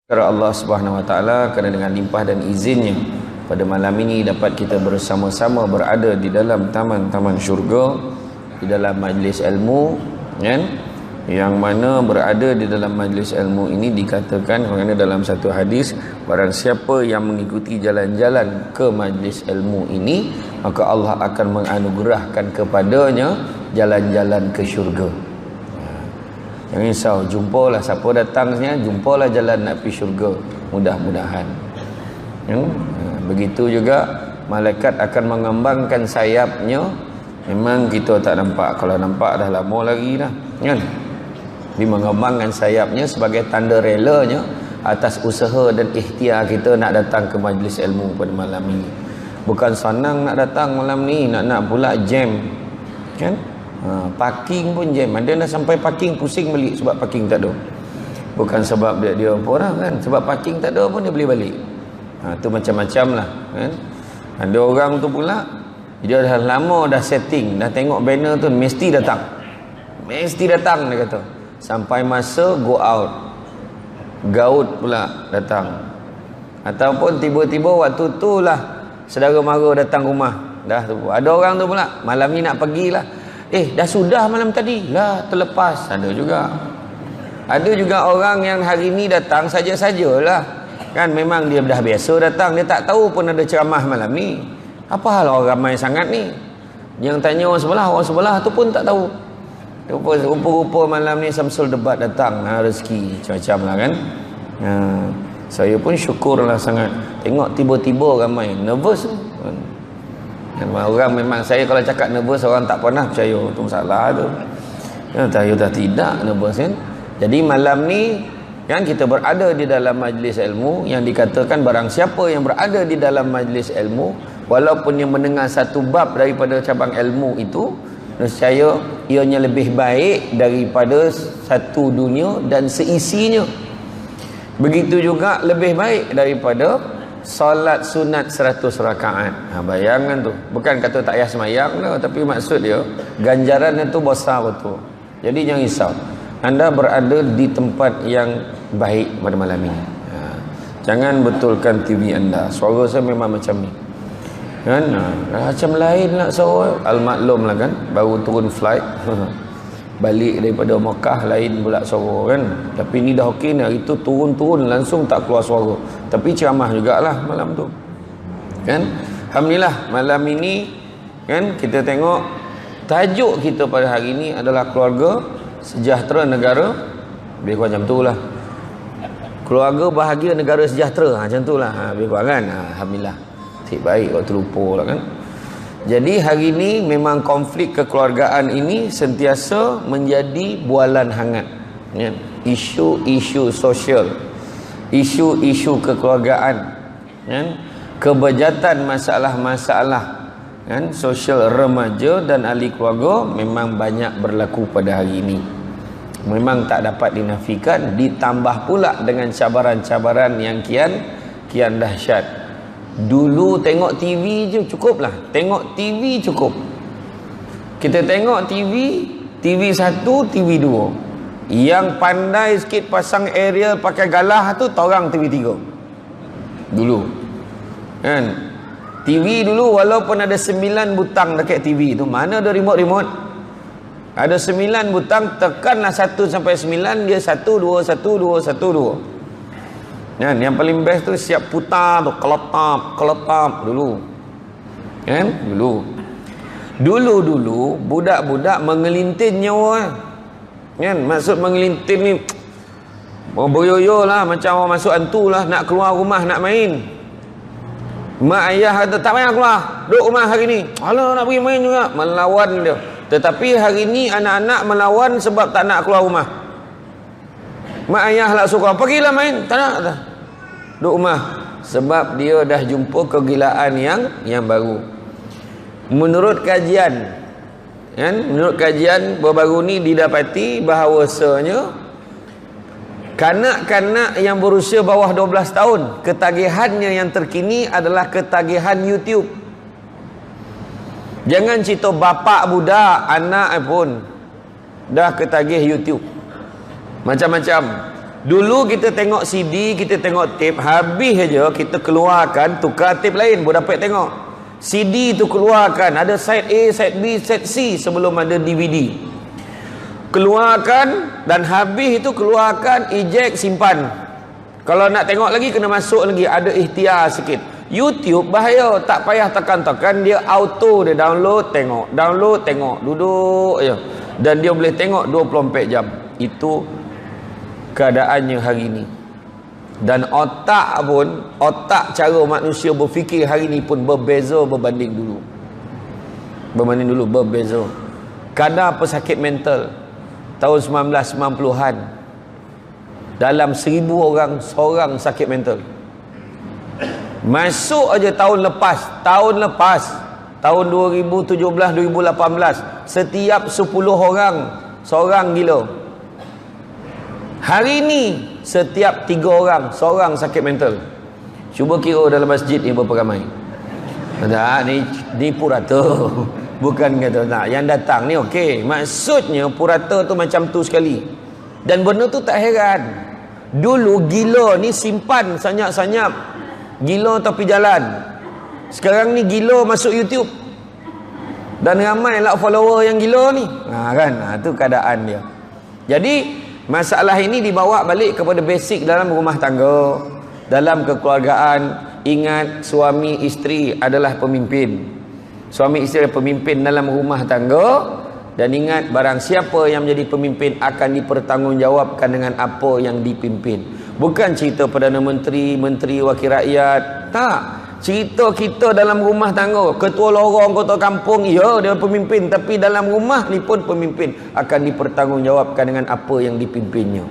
Kepada Allah Subhanahu Wa Taala, kerana dengan limpah dan izinnya pada malam ini dapat kita bersama-sama berada di dalam taman-taman syurga, di dalam majlis ilmu, kan? Yang mana berada di dalam majlis ilmu ini dikatakan kerana dalam satu hadis, barang siapa yang mengikuti jalan-jalan ke majlis ilmu ini, maka Allah akan menganugerahkan kepadanya jalan-jalan ke syurga. Jangan risau, jumpalah siapa datangnya, jumpalah jalan nak pergi syurga, mudah-mudahan. Begitu juga malaikat akan mengembangkan sayapnya. Memang kita tak nampak, kalau nampak dah lama lagi dah, kan? Dia mengembangkan sayapnya sebagai tanda relanya atas usaha dan ikhtiar kita nak datang ke majlis ilmu pada malam ini. Bukan senang nak datang malam ni, nak pula jam, kan? Parking pun jam. Ada dah sampai parking pusing balik sebab parking tak ada. Bukan sebab dia apa orang, kan? Sebab parking tak ada pun dia boleh balik. Tu macam-macam lah, kan? Ada orang tu pula dia dah lama dah setting, dah tengok banner tu mesti datang. Mesti datang dia kata. Sampai masa go out, gaut pula datang. Ataupun tiba-tiba waktu tu lah saudara mara datang rumah. Dah tu. Ada orang tu pula malam ni nak pergilah. Dah sudah malam tadi lah, terlepas. Ada juga orang yang hari ni datang saja-sajalah, kan? Memang dia dah biasa datang, dia tak tahu pun ada ceramah malam ni. Apa hal orang ramai sangat ni? Yang tanya orang sebelah tu pun tak tahu. Rupa-rupa malam ni Samsul Debat datang, rezeki macam-macam lah, kan? Saya pun syukurlah sangat tengok tiba-tiba ramai. Nervous orang memang, saya kalau cakap nervous orang tak pernah percaya, tu masalah tu. Saya dah tidak nervous, kan? Jadi malam ni kan kita berada di dalam majlis ilmu yang dikatakan barang siapa yang berada di dalam majlis ilmu walaupun yang mendengar satu bab daripada cabang ilmu itu, nescaya ianya lebih baik daripada satu dunia dan seisinya. Begitu juga lebih baik daripada solat sunat 100 rakaat. Bayangkan tu. Bukan kata tak payah semayang dah, tapi maksud dia ganjarannya tu besar betul. Jadi jangan risau, anda berada di tempat yang baik pada malam ini. Jangan betulkan TV anda. Suara saya memang macam ni, kan? Macam lain lah suara. Al-maklum lah, kan? Baru turun flight balik daripada Mekah, lain pula suara, kan? Tapi ni dah okey ni. Hari tu turun langsung tak keluar suara, tapi ceramah jugalah malam tu, kan? Alhamdulillah malam ini, kan, kita tengok tajuk kita pada hari ini adalah keluarga sejahtera negara. Lebih kurang macam tu lah. Keluarga bahagia negara sejahtera, macam tu lah, lebih kurang, kan? Alhamdulillah. Cik baik waktu lupa lah, kan? Jadi hari ini memang konflik kekeluargaan ini sentiasa menjadi bualan hangat, ya? Isu-isu sosial, isu-isu kekeluargaan, ya? Kebejatan masalah-masalah, kan, sosial remaja dan ahli keluarga memang banyak berlaku pada hari ini. Memang tak dapat dinafikan, ditambah pula dengan cabaran-cabaran yang kian dahsyat. Dulu tengok TV je cukuplah. Tengok TV cukup. Kita tengok TV 1, TV 2. Yang pandai sikit pasang aerial pakai galah tu torang TV 3. Dulu, kan? TV dulu walaupun ada 9 butang dekat TV tu, mana ada remote? Ada 9 butang, tekanlah 1 sampai 9, dia 1 2 1 2 1 2. Kan? Yang paling best tu siap putar tu, keletap dulu, kan? Dulu budak-budak mengelintin nyawa, kan? Maksud mengelintin ni beryoyo lah, macam orang masuk hantu lah, nak keluar rumah nak main. Mak ayah kata tak payah keluar, duduk rumah hari ni. Alah, nak pergi main juga, melawan dia. Tetapi hari ni anak-anak melawan sebab tak nak keluar rumah. Mak ayah lah suruh, pergilah main, tak nak dah, duduk rumah. Sebab dia dah jumpa kegilaan yang baru. Menurut kajian, kan? Menurut kajian baru ni didapati bahawasanya kanak-kanak yang berusia bawah 12 tahun, ketagihannya yang terkini adalah ketagihan YouTube. Jangan cerita bapak budak, anak pun dah ketagih YouTube. Macam-macam. Dulu kita tengok CD, kita tengok tape, habis aja kita keluarkan, tukar tape lain, baru dapat tengok. CD tu keluarkan, ada side A, side B, side C sebelum ada DVD. Keluarkan, dan habis itu keluarkan, eject, simpan. Kalau nak tengok lagi, kena masuk lagi, ada ikhtiar sikit. YouTube bahaya, tak payah tekan-tekan, dia auto, dia download, tengok, duduk je. Dan dia boleh tengok 24 jam. Itu keadaannya hari ini. Dan otak cara manusia berfikir hari ini pun berbeza berbanding dulu. Berbeza. Kadar pesakit mental tahun 1990-an, dalam 1000 orang seorang sakit mental. Masuk aja tahun lepas, tahun 2017-2018, setiap 10 orang seorang gila. Hari ini setiap 3 orang seorang sakit mental. Cuba kira dalam masjid ni berapa ramai? Tak, ni purata. Bukan kata tak, yang datang ni okey. Maksudnya purata tu macam tu sekali. Dan benda tu tak heran. Dulu gila ni simpan senyap-senyap, gila tepi jalan. Sekarang ni gila masuk YouTube. Dan ramailah follower yang gila ni. Kan? Tu keadaan dia. Jadi masalah ini dibawa balik kepada basic dalam rumah tangga, dalam kekeluargaan. Ingat, suami isteri adalah pemimpin. Suami isteri adalah pemimpin dalam rumah tangga. Dan ingat, barang siapa yang menjadi pemimpin akan dipertanggungjawabkan dengan apa yang dipimpin. Bukan cerita Perdana Menteri, Menteri Wakil Rakyat. Tak. Cerita kita dalam rumah tangga. Ketua lorong kota kampung, ya dia pemimpin. Tapi dalam rumah ni pun pemimpin akan dipertanggungjawabkan dengan apa yang dipimpinnya.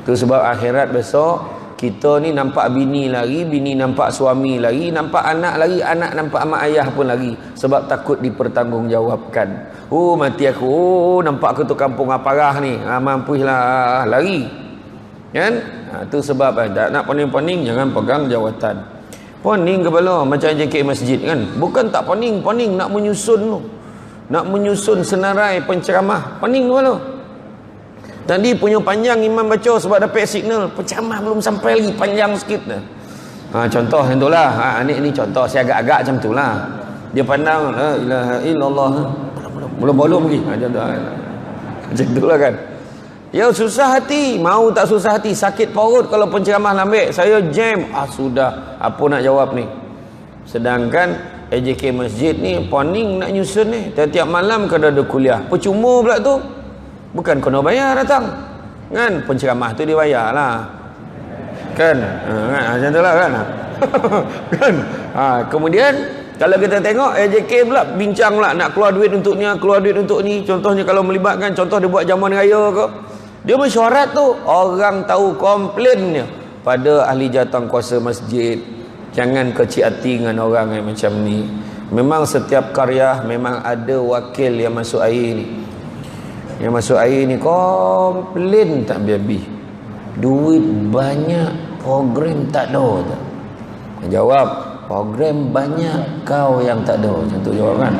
Itu sebab akhirat besok, kita ni nampak bini lari, bini nampak suami lari, nampak anak lari, anak nampak mak ayah pun lari. Sebab takut dipertanggungjawabkan. Mati aku, nampak ketua kampung parah ni, mampulah lari. Kan? Itu sebab tak nak poning-poning, jangan pegang jawatan. Poning kepala macam JK masjid kan. Bukan tak poning nak menyusun tu. Nak menyusun senarai penceramah. Poning kepala. Tadi punya panjang imam baca sebab dapat signal. Penceramah belum sampai lagi, panjang sikit dah. Contoh yang itulah. Ni contoh, saya agak-agak macam itulah. Dia pandang la ilaha illallah. Belum lagi. Macam itulah kan. Ya susah hati, mau tak susah hati, sakit perut kalau penceramah lambat, saya jam. Sudah, apa nak jawab ni? Sedangkan AJK masjid ni poning nak nyusun ni, tiap-tiap malam kena ada kuliah. Percuma pula tu. Bukan kena bayar datang. Kan penceramah tu dibayar lah. Kan? Macam itulah kan. Kan? Kemudian kalau kita tengok AJK pula bincang pula nak keluar duit untuk ni, contohnya kalau melibatkan, contoh dia buat jamuan raya ke, dia mesyuarat tu, orang tahu komplainnya pada ahli jawatankuasa masjid. Jangan kecil hati dengan orang yang macam ni. Memang setiap karya memang ada wakil yang masuk air ni. Yang masuk air ni komplain tak habis-habis. Duit banyak, program tak ada. Jawab, program banyak, kau yang tak ada. Macam tu jawab kan.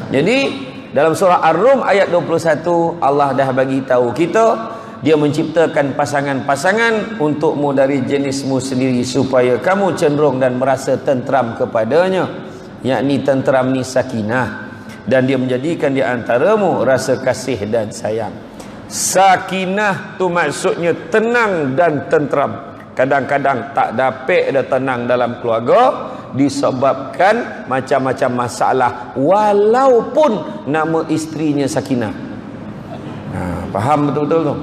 Jadi dalam surah Ar-Rum ayat 21, Allah dah bagi tahu kita, dia menciptakan pasangan-pasangan untukmu dari jenismu sendiri supaya kamu cenderung dan merasa tentram kepadanya, yakni tentram ni sakinah. Dan dia menjadikan di antaramu rasa kasih dan sayang. Sakinah tu maksudnya tenang dan tentram. Kadang-kadang tak dapat ada tenang dalam keluarga disebabkan macam-macam masalah, walaupun nama isterinya Sakinah. Faham betul-betul tu?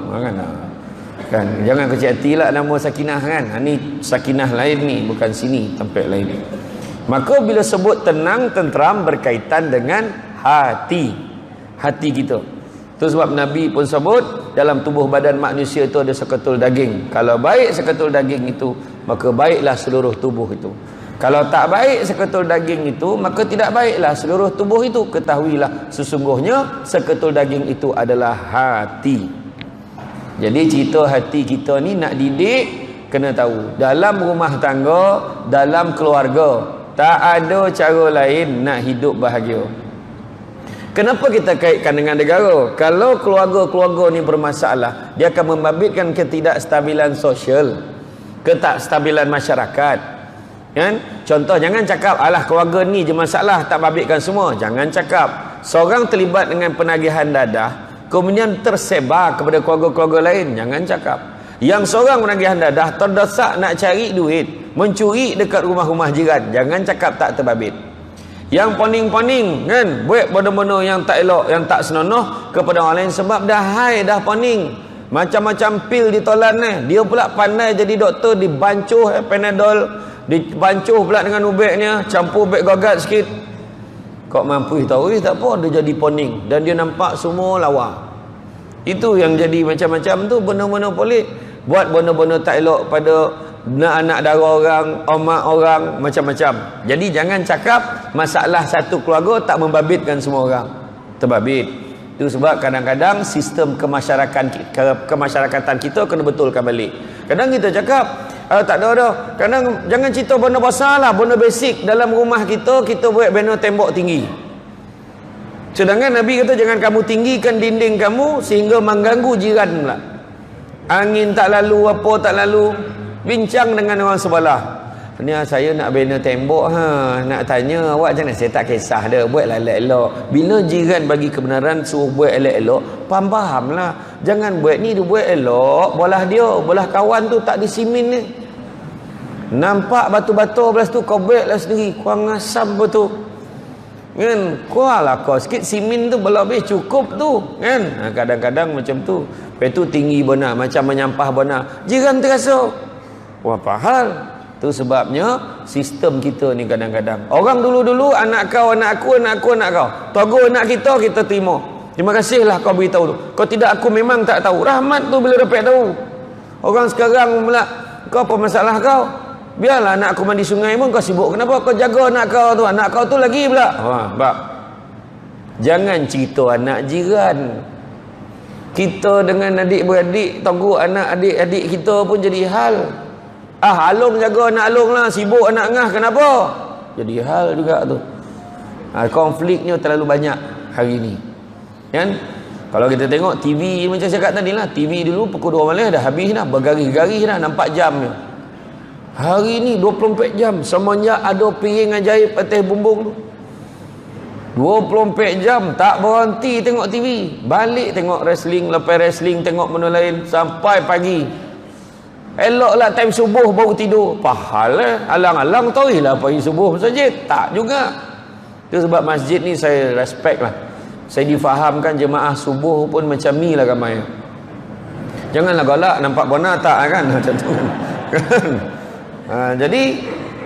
Kan? Jangan kecil hati lah nama Sakinah kan. Ni Sakinah lain ni, bukan sini, tempat lain ni. Maka bila sebut tenang, tentram berkaitan dengan hati kita. Itu sebab Nabi pun sebut dalam tubuh badan manusia itu ada seketul daging. Kalau baik seketul daging itu, maka baiklah seluruh tubuh itu. Kalau tak baik seketul daging itu, maka tidak baiklah seluruh tubuh itu. Ketahuilah sesungguhnya seketul daging itu adalah hati. Jadi cerita hati kita ni nak didik, kena tahu dalam rumah tangga, dalam keluarga, tak ada cara lain nak hidup bahagia. Kenapa kita kaitkan dengan negara? Kalau keluarga-keluarga ni bermasalah, dia akan membabitkan ketidakstabilan sosial, ketidakstabilan masyarakat. Kan? Contoh, jangan cakap alah keluarga ni je masalah, tak babitkan semua. Jangan cakap. Seorang terlibat dengan penagihan dadah, kemudian tersebar kepada keluarga-keluarga lain. Jangan cakap. Yang seorang penagihan dadah terdesak nak cari duit, mencuri dekat rumah-rumah jiran. Jangan cakap tak terbabit. Yang poning-poning kan, buat benda-benda yang tak elok, yang tak senonoh kepada orang lain sebab dah high, dah poning. Macam-macam pil ditolan dia pula pandai jadi doktor, dibancuh Panadol, dibancuh pula dengan ubeknya, campur ubek gagat sikit. Kau mampu tahu tak apa, dia jadi poning dan dia nampak semua lawa. Itu yang jadi macam-macam tu, benda-benda pelik, buat benda-benda tak elok pada anak dara orang, omak orang, macam-macam. Jadi jangan cakap masalah satu keluarga tak membabitkan semua orang. Terbabit. Itu sebab kadang-kadang sistem kemasyarakatan kita kena betulkan balik. Kadang kita cakap tak ada dah. Kadang jangan cerita benda besar lah, benda basic dalam rumah kita buat bina tembok tinggi. Sedangkan Nabi kata jangan kamu tinggikan dinding kamu sehingga mengganggu jiran pula. Angin tak lalu, apa tak lalu. Bincang dengan orang sebelah. Ni saya nak bina tembok nak tanya awak jangan, saya tak kisah dah, buatlah elok-elok. Bila jiran bagi kebenaran suruh buat elok-elok, faham-fahamlah. Jangan buat ni dia buat elok, bolah dia, bolah kawan tu tak disimin ni. Nampak batu-batu belas tu kau buatlah sendiri, kau ngasam betul. Kan? Kualah kau sikit simin tu belum habis cukup tu, kan? Kadang-kadang macam tu. Lepas tu tinggi benar, macam menyampah benar. Jiran terasa. Wah, pahal. Tu sebabnya sistem kita ni kadang-kadang. Orang dulu-dulu anak kau, anak aku, anak aku, anak kau. Togo anak kita terima. Terima kasihlah kau beritahu tu. Kau tidak, aku memang tak tahu. Rahmat tu bila dapat tahu. Orang sekarang pula, kau apa masalah kau? Biarlah anak aku mandi sungai pun kau sibuk. Kenapa kau jaga anak kau tu? Anak kau tu lagi pula. Bab. Jangan cerita anak jiran. Kita dengan adik-beradik, togo anak adik-adik kita pun jadi hal. Alung jaga anak Alung lah, sibuk anak ngah, kenapa? Jadi hal juga tu. Konfliknya terlalu banyak hari ni. Kan? Kalau kita tengok TV macam saya kata tadi lah, TV dulu pukul 2 malam dah habis dah, bergaris-garis dah, nampak jamnya. Hari ni 24 jam, semenjak ada piring ajaib atas bumbung tu. 24 jam tak berhenti tengok TV. Balik tengok wrestling, lepas wrestling tengok benda lain sampai pagi. Eloklah time subuh baru tidur. Pahal alang-alang tahu lah pergi subuh masjid. Tak juga. Itu sebab masjid ni saya respect lah. Saya difahamkan jemaah subuh pun macam ni lah ramai. Janganlah galak nampak bona tak kan macam tu kan. Jadi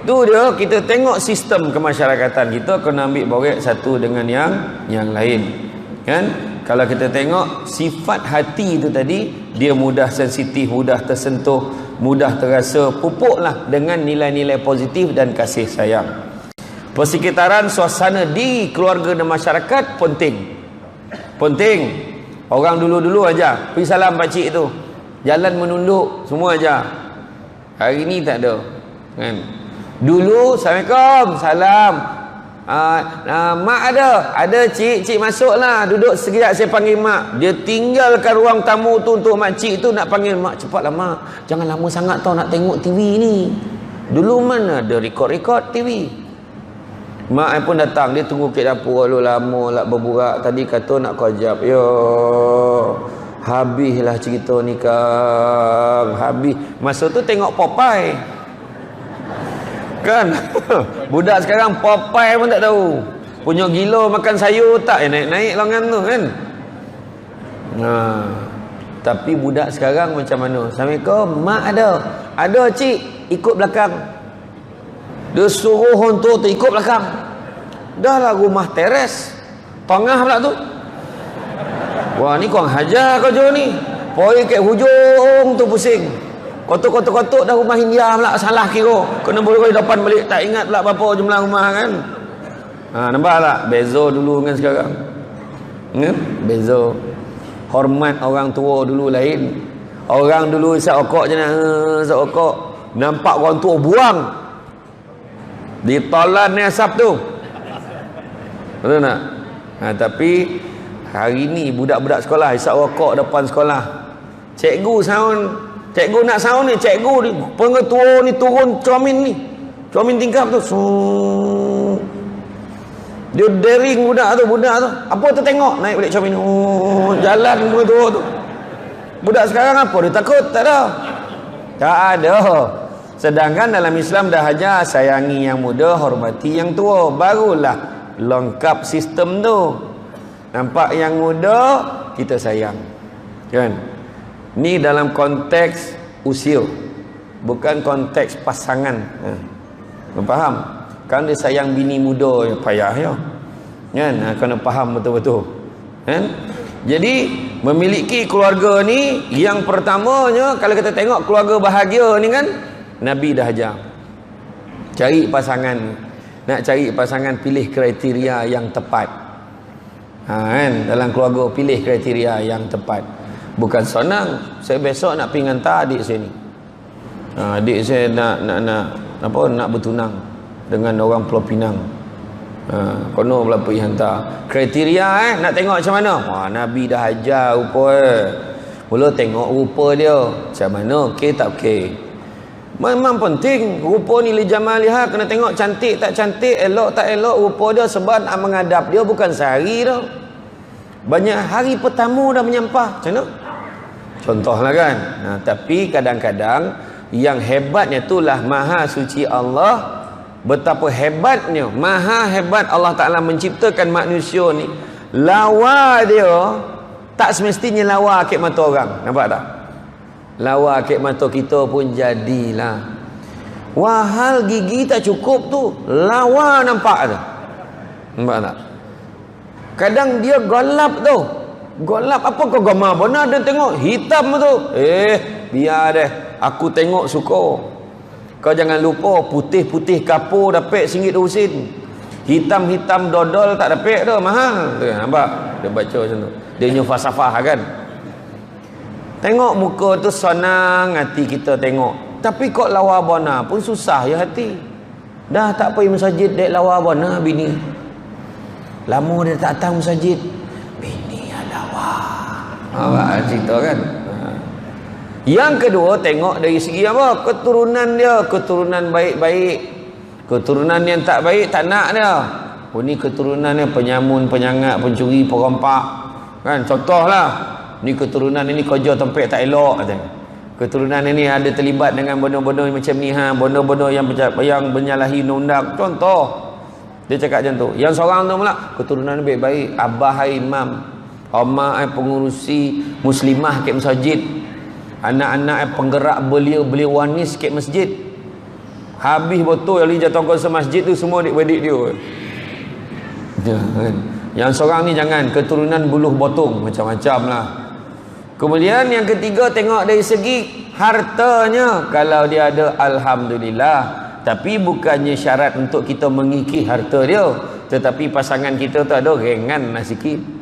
tu dia, kita tengok sistem kemasyarakatan kita kena ambil borek satu dengan yang lain. Kan? Kalau kita tengok sifat hati itu tadi, dia mudah sensitif, mudah tersentuh, mudah terasa, pupuklah dengan nilai-nilai positif dan kasih sayang. Persekitaran suasana di keluarga dan masyarakat penting. Penting. Orang dulu-dulu aja pergi salam pakcik tu, jalan menunduk semua aja. Hari ni tak ada. Kan? Dulu Assalamualaikum, salam. Mak ada cik masuklah, duduk sekejap saya panggil mak. Dia tinggalkan ruang tamu tu untuk makcik tu nak panggil mak. Cepatlah mak, jangan lama sangat tau nak tengok TV ni. Dulu mana ada rekod-rekod TV. Mak pun datang, dia tunggu kat dapur lalu lama lah berburak. Tadi kata nak kojab. Yo, habislah cerita ni Kang. Habis. Masa tu tengok Popeye. Kan? Budak sekarang Popeye pun tak tahu. Punya gila makan sayur tak? Naik-naik longan tu kan? Tapi budak sekarang macam mana? Assalamualaikum, mak ada. Ada cik, ikut belakang. Dia suruh orang tu ikut belakang. Dah lah rumah teres. Tengah pula tu. Wah, ni korang hajar kau jauh ni. Poi kat hujung tu pusing. Kotok-kotok dah rumah India pula, salah kira. Kena boleh depan balik, tak ingat pula berapa jumlah rumah kan. Nampak tak? Beza dulu dengan sekarang. Beza. Hormat orang tua dulu lain. Orang dulu isap okok je nak, isap okok. Nampak orang tua buang. Ditolan ni asap tu. Betul tak? Tapi hari ni budak-budak sekolah hisap rokok depan sekolah. Cikgu sound, cikgu nak sound ni, cikgu ni pengetua ni turun cermin ni, cermin tingkap tu. Dia daring budak tu. Apa tu tengok naik balik cermin. Jalan pengetua tu. Budak sekarang apa? Dia takut? Tak ada. Tak ada. Sedangkan dalam Islam dah ajar sayangi yang muda, hormati yang tua. Barulah lengkap sistem tu. Nampak yang muda, kita sayang. Kan? Ni dalam konteks usia. Bukan konteks pasangan. Faham? Kan dia sayang bini muda, ya payah ya. Kan? Kena faham betul-betul. Kan? Jadi memiliki keluarga ni, yang pertamanya kalau kita tengok keluarga bahagia ni kan, Nabi dah ajar. Cari pasangan, nak cari pasangan pilih kriteria yang tepat. Kan? Dalam keluarga pilih kriteria yang tepat. Bukan senang. Saya besok nak pergi hantar adik saya ni. Adik saya nak bertunang dengan orang Pulau Pinang. Kono pula pergi hantar. Kriteria nak tengok macam mana? Nabi dah ajar rupa. Mula tengok rupa dia macam mana, okey tak okey. Memang penting rupa ni li jamaliha, kena tengok cantik tak cantik, elok tak elok rupa dia, sebab nak menghadap dia bukan sehari dah. Banyak hari pertama dah menyampah. Macam mana? Contohlah kan. Tapi kadang-kadang yang hebatnya itulah Maha Suci Allah. Betapa hebatnya, maha hebat Allah Ta'ala menciptakan manusia ni. Lawa dia tak semestinya lawa akik mata orang. Nampak tak? Lawa akik mata kita pun jadilah. Wahal gigi tak cukup tu, lawa nampak tu. Nampak tak? Kadang dia golap tu. Golap apa kau gambar benar dan tengok hitam tu. Biar deh, aku tengok suka. Kau jangan lupa putih-putih kapur dapat RM1 hitam-hitam dodol tak dapat dah, mahal. Nampak? Dia baca macam tu. Dia punya falsafah kan. Tengok muka tu senang hati kita tengok. Tapi kok lawa bona pun susah ya hati. Dah tak pergi masjid dek lawa bona bini. Lama dia tak datang masjid. Bini lawa. Apa cerita kan? Yang kedua, tengok dari segi apa? Keturunan dia, keturunan baik-baik. Keturunan yang tak baik tak nak dia. Ni keturunan dia penyamun, penyangat, pencuri, perompak. Kan? Contohlah, ni keturunan ini kerja tempat tak elok katanya. Keturunan ini ada terlibat dengan benda-benda macam ni, benda-benda yang menyalahi undang-undang. Contoh, dia cakap macam tu. Yang seorang tu pula, keturunan baik-baik, abah imam, mak pengurusi muslimah ke masjid. Anak-anak penggerak beli wanis sikit masjid. Habis betul yang jatuh kuasa masjid tu semua adik-adik dia. Yang seorang ni jangan, keturunan buluh botong, macam-macam lah. Kemudian yang ketiga, tengok dari segi hartanya. Kalau dia ada, alhamdulillah. Tapi bukannya syarat untuk kita mengikis harta dia, tetapi pasangan kita tu ada ringan lah sikit.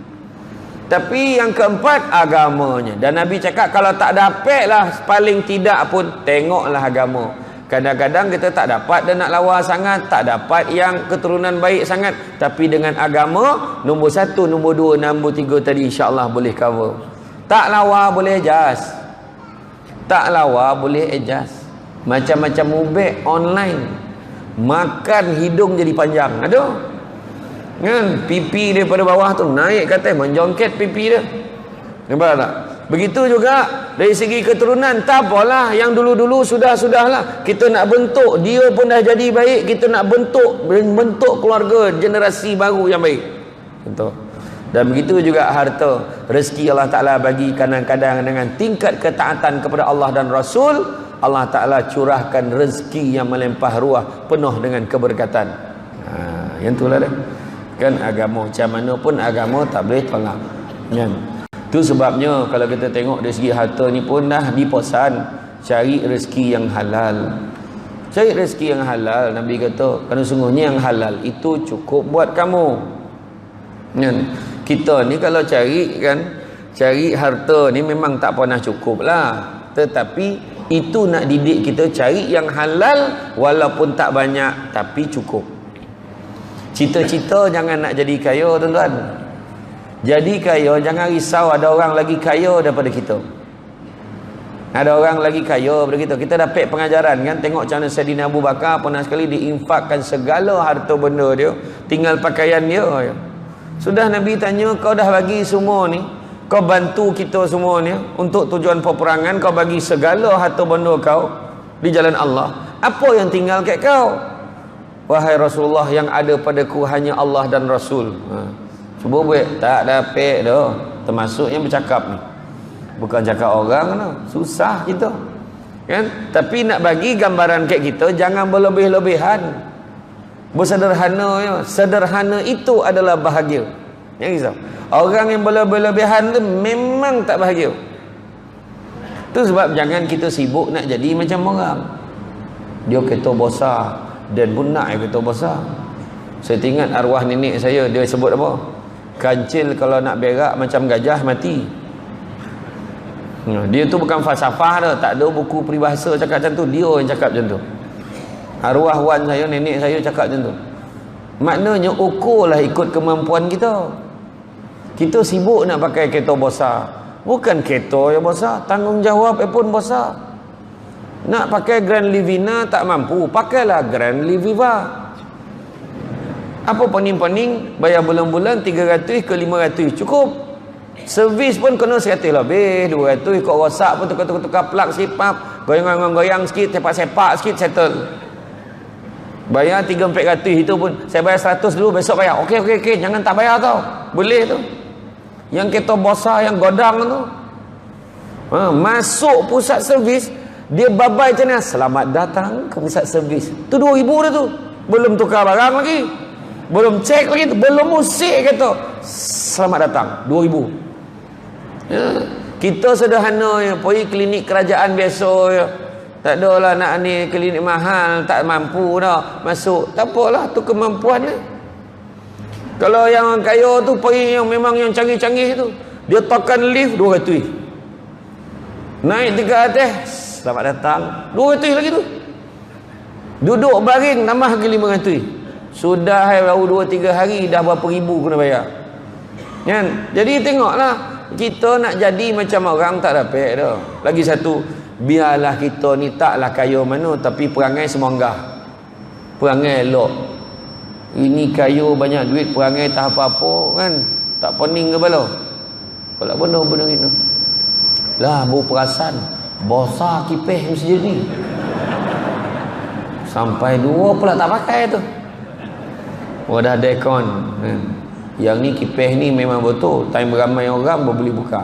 Tapi yang keempat, agamanya. Dan Nabi cakap kalau tak dapat lah, paling tidak pun tengoklah agama. Kadang-kadang kita tak dapat dan nak lawa sangat, tak dapat yang keturunan baik sangat, tapi dengan agama, nombor 1, nombor 2, nombor 3 tadi insya-Allah boleh cover. Tak lawa boleh adjust. Tak lawa boleh adjust. Macam-macam ubek online. Makan hidung jadi panjang. Ada? Kan? Pipi daripada bawah tu naik ke atas, menjongket pipi dia. Nampak tak? Begitu juga dari segi keturunan. Tak apalah, yang dulu-dulu sudahlah. Kita nak bentuk, dia pun dah jadi baik, kita nak bentuk keluarga generasi baru yang baik. Contoh. Dan begitu juga harta. Rezeki Allah Ta'ala bagi kadang-kadang dengan tingkat ketaatan kepada Allah dan Rasul, Allah Ta'ala curahkan rezeki yang melimpah ruah, penuh dengan keberkatan. Yang itulah dah. Kan agama macam mana pun agama tak boleh tolak. Kan? Itu sebabnya kalau kita tengok dari segi harta ni pun dah dipesan cari rezeki yang halal. Cari rezeki yang halal, Nabi kata, kerana sungguhnya yang halal itu cukup buat kamu. Kan? Kita ni kalau cari harta ni memang tak pernah cukup lah. Tetapi itu nak didik kita cari yang halal walaupun tak banyak tapi cukup. Cita-cita jangan nak jadi kaya tuan-tuan. Jadi kaya, jangan risau ada orang lagi kaya daripada kita. Ada orang lagi kaya daripada kita. Kita dapat pengajaran kan, tengok macam mana Saidina Abu Bakar pernah sekali diinfakkan segala harta benda dia, tinggal pakaian dia. Sudah Nabi tanya, kau dah bagi semua ni, kau bantu kita semua ni untuk tujuan peperangan, kau bagi segala harta benda kau di jalan Allah, apa yang tinggal kat kau? Wahai Rasulullah, yang ada padaku hanya Allah dan Rasul. Cuba buat, tak dapat dah. Termasuk yang bercakap ni, bukan cakap orang tu. Susah kita kan. Tapi nak bagi gambaran kat kita, jangan berlebih-lebihan, bersederhana ya. Sederhana itu adalah bahagia. Yang risau orang yang berlebih-lebihan tu memang tak bahagia. Tu sebab jangan kita sibuk nak jadi macam orang. Dia kereta besar dan pun nak kereta besar. Saya ingat arwah nenek saya, dia sebut apa? Kancil kalau nak berak macam gajah mati. Dia tu bukan falsafah dah, tak ada buku peribahasa cakap macam tu, dia yang cakap macam tu. Arwah wan saya, nenek saya cakap macam tu. Maknanya ukurlah ikut kemampuan kita. Kita sibuk nak pakai kereta besar, bukan kereta yang besar, tanggungjawab pun besar. Nak pakai Grand Livina tak mampu, pakailah Grand Liviva. Apa pening-pening bayar bulan-bulan 300 ke 500 cukup. Servis pun kena 100 lebih, 200. Kau rosak pun tukar-tukar plug sipap, goyang-goyang sikit, sepak-sepak sikit, settle. Bayar 300-400 itu pun saya bayar 100 dulu, besok bayar. Okey, jangan tak bayar tau. Boleh tu. Yang kereta besar yang godang tu. Masuk pusat servis, dia babai macam ni, selamat datang ke pusat servis. Tu 2000 dah tu. Belum tukar barang lagi, belum cek lagi, belum musik kata selamat datang 2000. Kita sederhana ya, pergi klinik kerajaan biasa ya. Tak adalah nak ni klinik mahal, tak mampu dah masuk. Tak apalah, tu kemampuan dia. Kalau yang kaya tu pergi yang memang yang canggih-canggih tu, dia tekan lift 200. Naik tingkat atas, selamat datang 200 lagi tu. Duduk baring tambah lagi 500. Sudah baru 2-3 hari dah berapa ribu kena bayar. Kan? Jadi tengoklah, kita nak jadi macam orang tak dapat dah. Lagi satu, biarlah kita ni taklah kaya mana, tapi perangai semonggah, perangai elok. Ini kaya banyak duit, perangai tak apa-apa kan, tak pening kepala. Kalau benda-benda itu lah, baru perasan besar kipeh masjid ni, sampai 2 pula tak pakai tu. Dah dekon kan? Yang ni kipeh ni memang betul, time ramai orang boleh buka.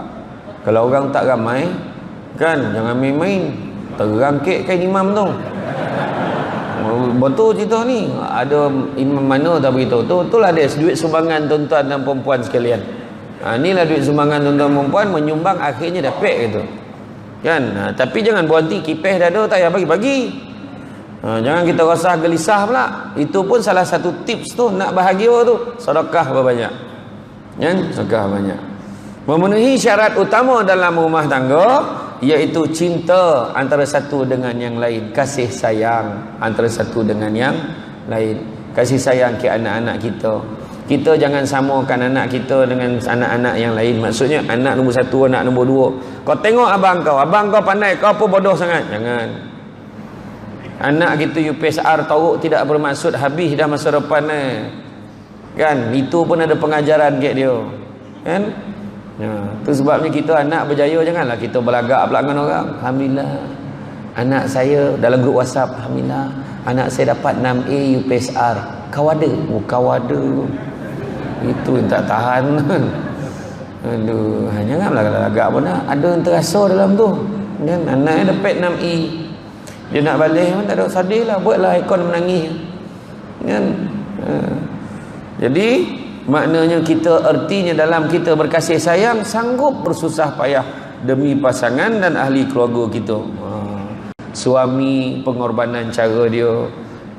Kalau orang tak ramai kan, jangan main-main, terangkit kain imam tu. Betul cerita ni. Ada imam mana tak beritahu tu, itulah dia duit sumbangan tuan-tuan dan perempuan sekalian. Inilah duit sumbangan tuan-tuan perempuan, menyumbang akhirnya dapat gitu kan. Tapi jangan berhenti kipeh dah ada, tak payah bagi-bagi. Jangan kita rasa gelisah pula. Itu pun salah satu tips tu nak bahagia tu, sedekah berbanyak kan, sedekah banyak. Memenuhi syarat utama dalam rumah tangga, iaitu cinta antara satu dengan yang lain, kasih sayang antara satu dengan yang lain. Kasih sayang ke anak-anak kita. Kita jangan samakan anak kita dengan anak-anak yang lain. Maksudnya anak nombor 1, anak nombor 2. Kau tengok abang kau pandai, kau apa bodoh sangat. Jangan. Anak kita UPSR teruk tidak bermaksud habis dah masa depan kan. Itu pun ada pengajaran kat dia kan. Tu sebabnya kita anak berjaya, janganlah kita berlagak pula dengan orang. Alhamdulillah anak saya dalam grup WhatsApp, alhamdulillah anak saya dapat 6A UPSR. Kau ada? Kau ada. Itu yang tak tahan. Aduh, janganlah lagak pun dah. Ada yang terasa dalam tu kan. Anaknya dapat 6E, dia nak balik pun tak ada, sedih lah, buatlah ikon menangis kan. Jadi maknanya kita, artinya dalam kita berkasih sayang, sanggup bersusah payah demi pasangan dan ahli keluarga kita. Suami pengorbanan cara dia.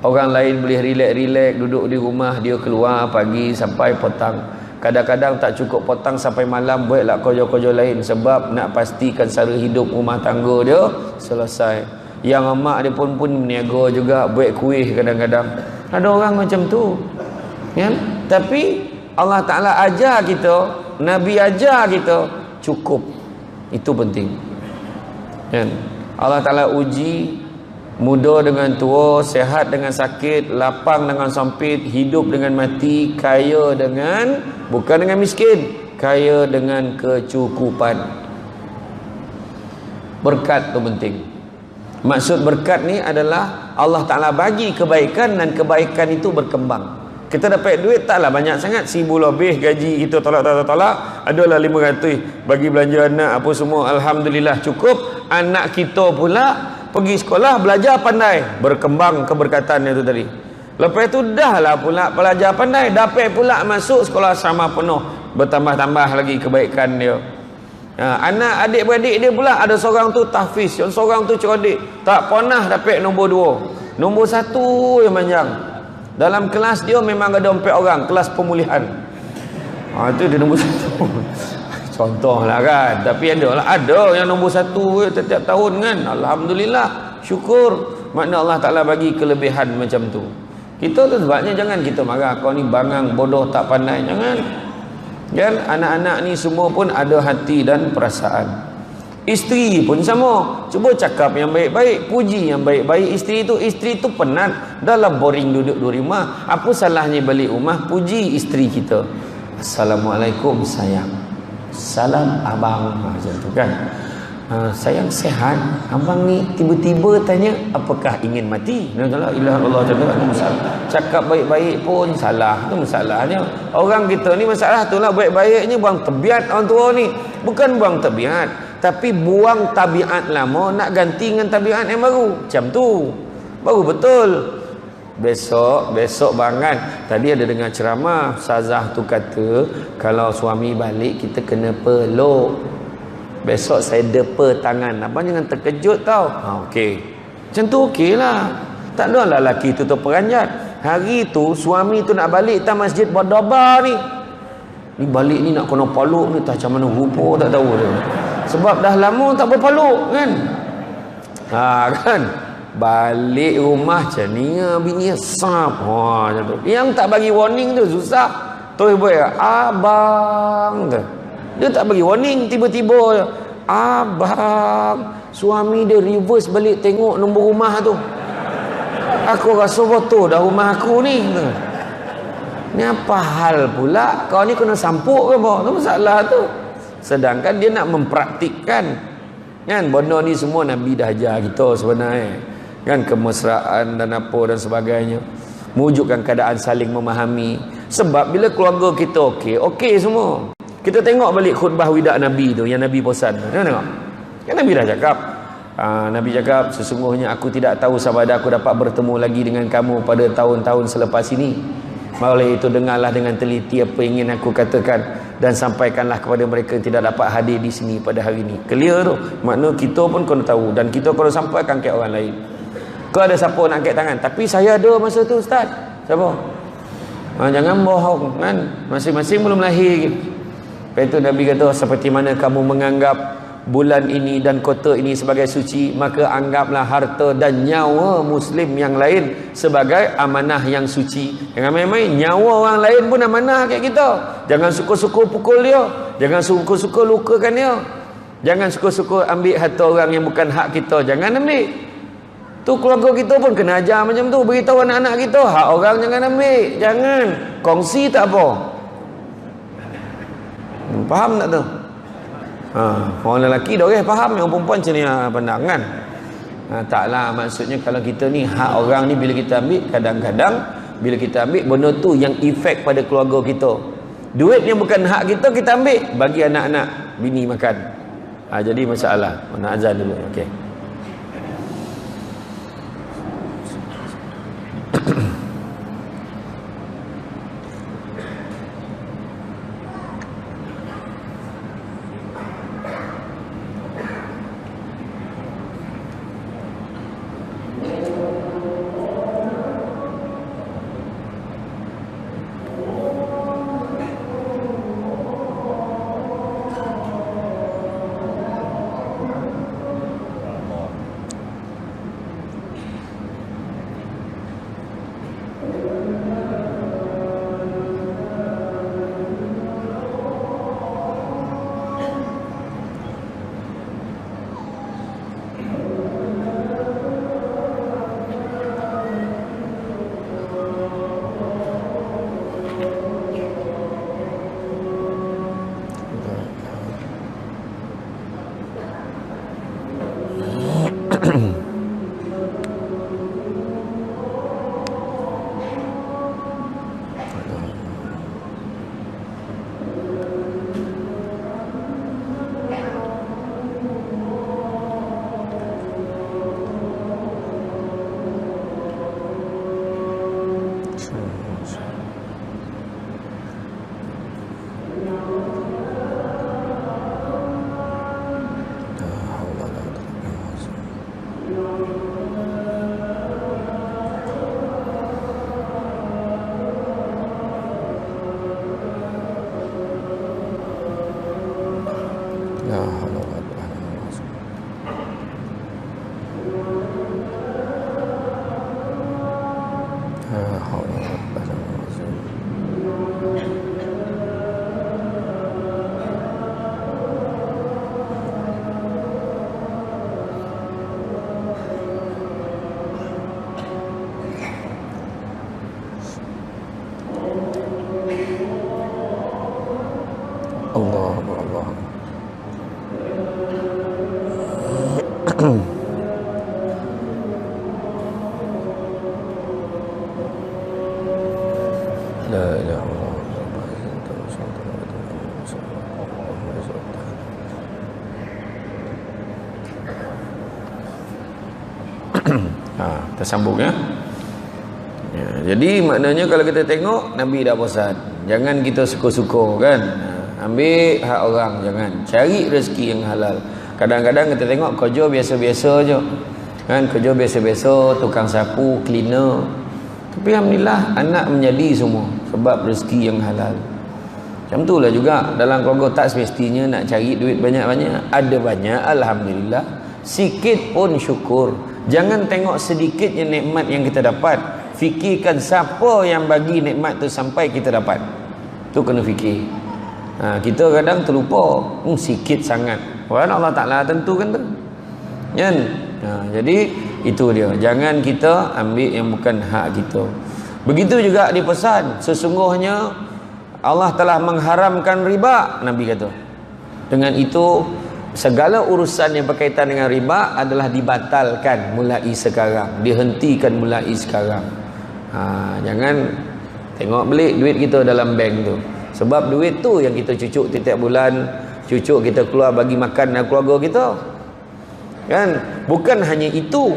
Orang lain boleh relax-relax duduk di rumah, dia keluar pagi sampai petang. Kadang-kadang tak cukup petang sampai malam, buatlah kerja-kerja lain sebab nak pastikan sara hidup rumah tangga dia selesai. Yang mak dia pun meniaga juga, buat kuih kadang-kadang. Ada orang macam tu kan. Tapi Allah Ta'ala ajar kita Nabi ajar kita, cukup. Itu penting. Kan? Allah Ta'ala uji muda dengan tua, sehat dengan sakit, lapang dengan sempit, hidup dengan mati, kaya dengan, bukan dengan miskin, kaya dengan kecukupan. Berkat tu penting. Maksud berkat ni adalah Allah Ta'ala bagi kebaikan dan kebaikan itu berkembang. Kita dapat duit taklah banyak sangat, 1,000 lebih gaji kita tolak, adalah 500 bagi belanja anak apa semua, alhamdulillah cukup. Anak kita pula pergi sekolah, belajar pandai, berkembang keberkatan itu tadi. Lepas tu dah lah pula belajar pandai, dapat pula masuk sekolah sama penuh, bertambah-tambah lagi kebaikan dia. Anak adik-beradik dia pula, ada seorang tu tahfiz, yang seorang tu cerdik, tak pernah dapat nombor 2, nombor 1 yang panjang. Dalam kelas dia memang ada 4 orang, kelas pemulihan. Itu dia nombor 1. Contoh lah kan. Tapi ada yang nombor 1 setiap tahun kan. Alhamdulillah, syukur. Makna Allah Ta'ala bagi kelebihan macam tu. Kita tu sebabnya jangan kita marah, kau ni bangang, bodoh, tak pandai. Jangan. Dan anak-anak ni semua pun ada hati dan perasaan. Isteri pun sama. Cuba cakap yang baik-baik, puji yang baik-baik. Isteri tu penat, dah lah boring duduk di rumah. Apa salahnya balik rumah, puji isteri kita. Assalamualaikum sayang, salam abang, macam tu kan. Sayang sehat, abang ni tiba-tiba tanya apakah ingin mati. La ilaha illallah, cakap baik-baik pun salah. Itu masalahnya. Orang kita ni masalah tu lah, baik-baiknya buang tabiat orang tua ni. Bukan buang tabiat, tapi buang tabiat lama nak ganti dengan tabiat yang baru. Macam tu baru betul. Besok bangan tadi ada dengar ceramah, Ustazah tu kata kalau suami balik kita kena peluk. Besok saya depa tangan. Abang jangan terkejut tau. Okey. Macam tu okey lah. Tak ada lah lelaki tu terperanjat. Hari tu suami tu nak balik tak masjid Badabar ni. Ni balik ni nak kena peluk ni, tak macam mana rupa tak tahu dia. Sebab dah lama tak berpeluk kan. Kan. Balik rumah macam ni bini sap. Macam tu. Yang tak bagi warning tu susah. Tu ibu abang tu. Dia tak bagi warning, tiba-tiba abang, suami dia reverse balik tengok nombor rumah tu. Aku rasa betul dah rumah aku ni. Ni apa hal pula? Kau ni kena sampuk ke apa? Tu masalah tu. Sedangkan dia nak mempraktikkan. Kan benda ni semua Nabi dah ajar kita sebenarnya. Kan kemesraan dan apa dan sebagainya. Mewujudkan keadaan saling memahami. Sebab bila keluarga kita okey semua. Kita tengok balik khutbah wida Nabi tu yang Nabi pesan. Tengok. Kan Nabi dah cakap. Nabi cakap, sesungguhnya aku tidak tahu sama ada aku dapat bertemu lagi dengan kamu pada tahun-tahun selepas ini. Oleh itu dengarlah dengan teliti apa yang ingin aku katakan dan sampaikanlah kepada mereka yang tidak dapat hadir di sini pada hari ini. Clear tu. Makna kita pun kena tahu dan kita kena sampaikan ke orang lain. Kau ada siapa nak angkat tangan? Tapi saya ada masa tu Ustaz. Siapa? Jangan bohong kan. Masing-masing belum lahir. Lepas itu Nabi kata, seperti mana kamu menganggap bulan ini dan kota ini sebagai suci, maka anggaplah harta dan nyawa muslim yang lain sebagai amanah yang suci. Jangan main-main, nyawa orang lain pun amanah kat kita. Jangan suka-suka pukul dia, jangan suka-suka lukakan dia, jangan suka-suka ambil harta orang yang bukan hak kita. Jangan ambil. Tu keluarga kita pun kena ajar macam tu. Beritahu anak-anak kita, hak orang jangan ambil. Jangan kongsi, tak apa. Faham tak tu? Orang lelaki dah faham, yang perempuan macam ni pandangan. Taklah, maksudnya kalau kita ni hak orang ni bila kita ambil, kadang-kadang bila kita ambil benda tu yang efek pada keluarga kita. Duit yang bukan hak kita, kita ambil bagi anak-anak bini makan. Jadi masalah. Nak azan dulu. Okey. La haula wa la quwwata illa billah. La haula wa la quwwata illa billah. Allah Allah. La ilaha kita sambung ya. Jadi maknanya kalau kita tengok Nabi dah bosan. Jangan kita suka-suka kan. Ambil hak orang, jangan. Cari rezeki yang halal. Kadang-kadang kita tengok kerja biasa-biasa je. Kan kerja biasa-biasa, tukang sapu, cleaner. Tapi alhamdulillah anak menjadi semua sebab rezeki yang halal. Macam itulah juga dalam keluarga tak semestinya nak cari duit banyak-banyak. Ada banyak alhamdulillah. Sikit pun syukur. Jangan tengok sedikitnya nikmat yang kita dapat. Fikirkan siapa yang bagi nikmat tu sampai kita dapat. Tu kena fikir. Kita kadang terlupa sikit sangat. Orang Allah Ta'ala tentukan tu kan? Jadi itu dia. Jangan kita ambil yang bukan hak kita. Begitu juga dipesan, sesungguhnya Allah telah mengharamkan riba. Nabi kata dengan itu segala urusan yang berkaitan dengan riba adalah dibatalkan mulai sekarang, dihentikan mulai sekarang. Jangan tengok belik duit kita dalam bank tu. Sebab duit tu yang kita cucuk setiap bulan, cucuk kita keluar bagi makan dan keluarga kita. Kan? Bukan hanya itu.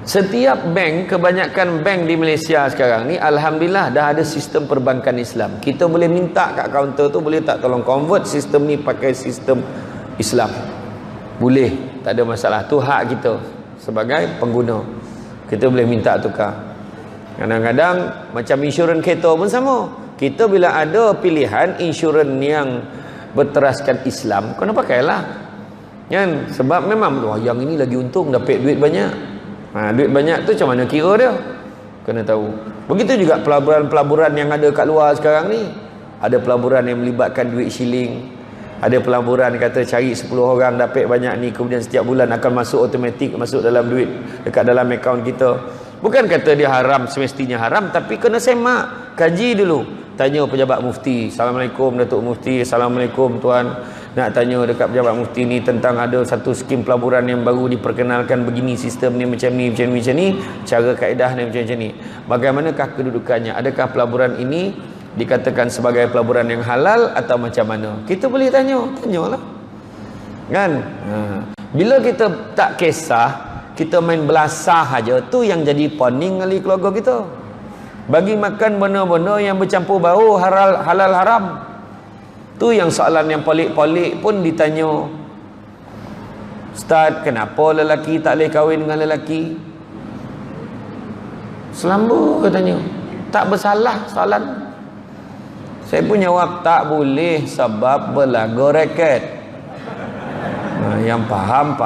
Setiap bank, kebanyakan bank di Malaysia sekarang ni alhamdulillah dah ada sistem perbankan Islam. Kita boleh minta kat kaunter tu, boleh tak tolong convert sistem ni pakai sistem Islam. Boleh, tak ada masalah. Tu hak kita sebagai pengguna. Kita boleh minta tukar. Kadang-kadang macam insurans kereta pun sama. Kita bila ada pilihan insurans yang berteraskan Islam, kena pakailah. Kan? Sebab memang yang ini lagi untung, dapat duit banyak. Duit banyak tu macam mana kira dia? Kena tahu. Begitu juga pelaburan-pelaburan yang ada kat luar sekarang ni. Ada pelaburan yang melibatkan duit shilling. Ada pelaburan kata cari 10 orang dapat banyak ni, kemudian setiap bulan akan masuk automatik, masuk dalam duit dekat dalam akaun kita. Bukan kata dia haram, semestinya haram, tapi kena semak, kaji dulu. Tanya pejabat mufti, Assalamualaikum Datuk Mufti, Assalamualaikum Tuan, nak tanya dekat pejabat mufti ni tentang ada satu skim pelaburan yang baru diperkenalkan begini, sistem ni macam ni, macam ni, cara kaedah ni macam ni. Bagaimanakah kedudukannya? Adakah pelaburan ini dikatakan sebagai pelaburan yang halal atau macam mana? Kita boleh tanyalah. Kan? Bila kita tak kisah, kita main belasah aja, tu yang jadi poning kali keluarga kita. Bagi makan benda-benda yang bercampur bau halal haram. Tu yang soalan yang pelik-pelik pun ditanya. Ustaz, kenapa lelaki tak boleh kahwin dengan lelaki? Selamba katanya. Tak bersalah soalan. Saya pun jawab tak boleh sebab berlagu reket. Yang faham,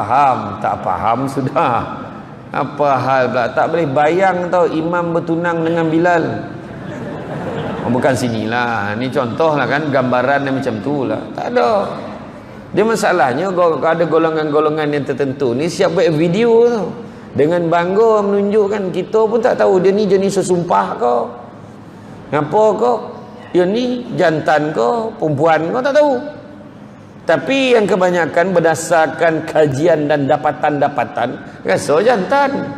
tak faham sudah. Apa hal pula? Tak boleh bayang tau imam bertunang dengan Bilal. Bukan sinilah. Ni contoh lah kan, gambaran yang macam tu lah. Tak ada. Dia masalahnya ada golongan-golongan yang tertentu ni siap buat video tu. Dengan bangga menunjukkan, kita pun tak tahu dia ni jenis sesumpah ke. Apa ke? Dia ni jantan ke? Perempuan ke? Tak tahu. Tapi yang kebanyakan berdasarkan kajian dan dapatan-dapatan, rasa jantan.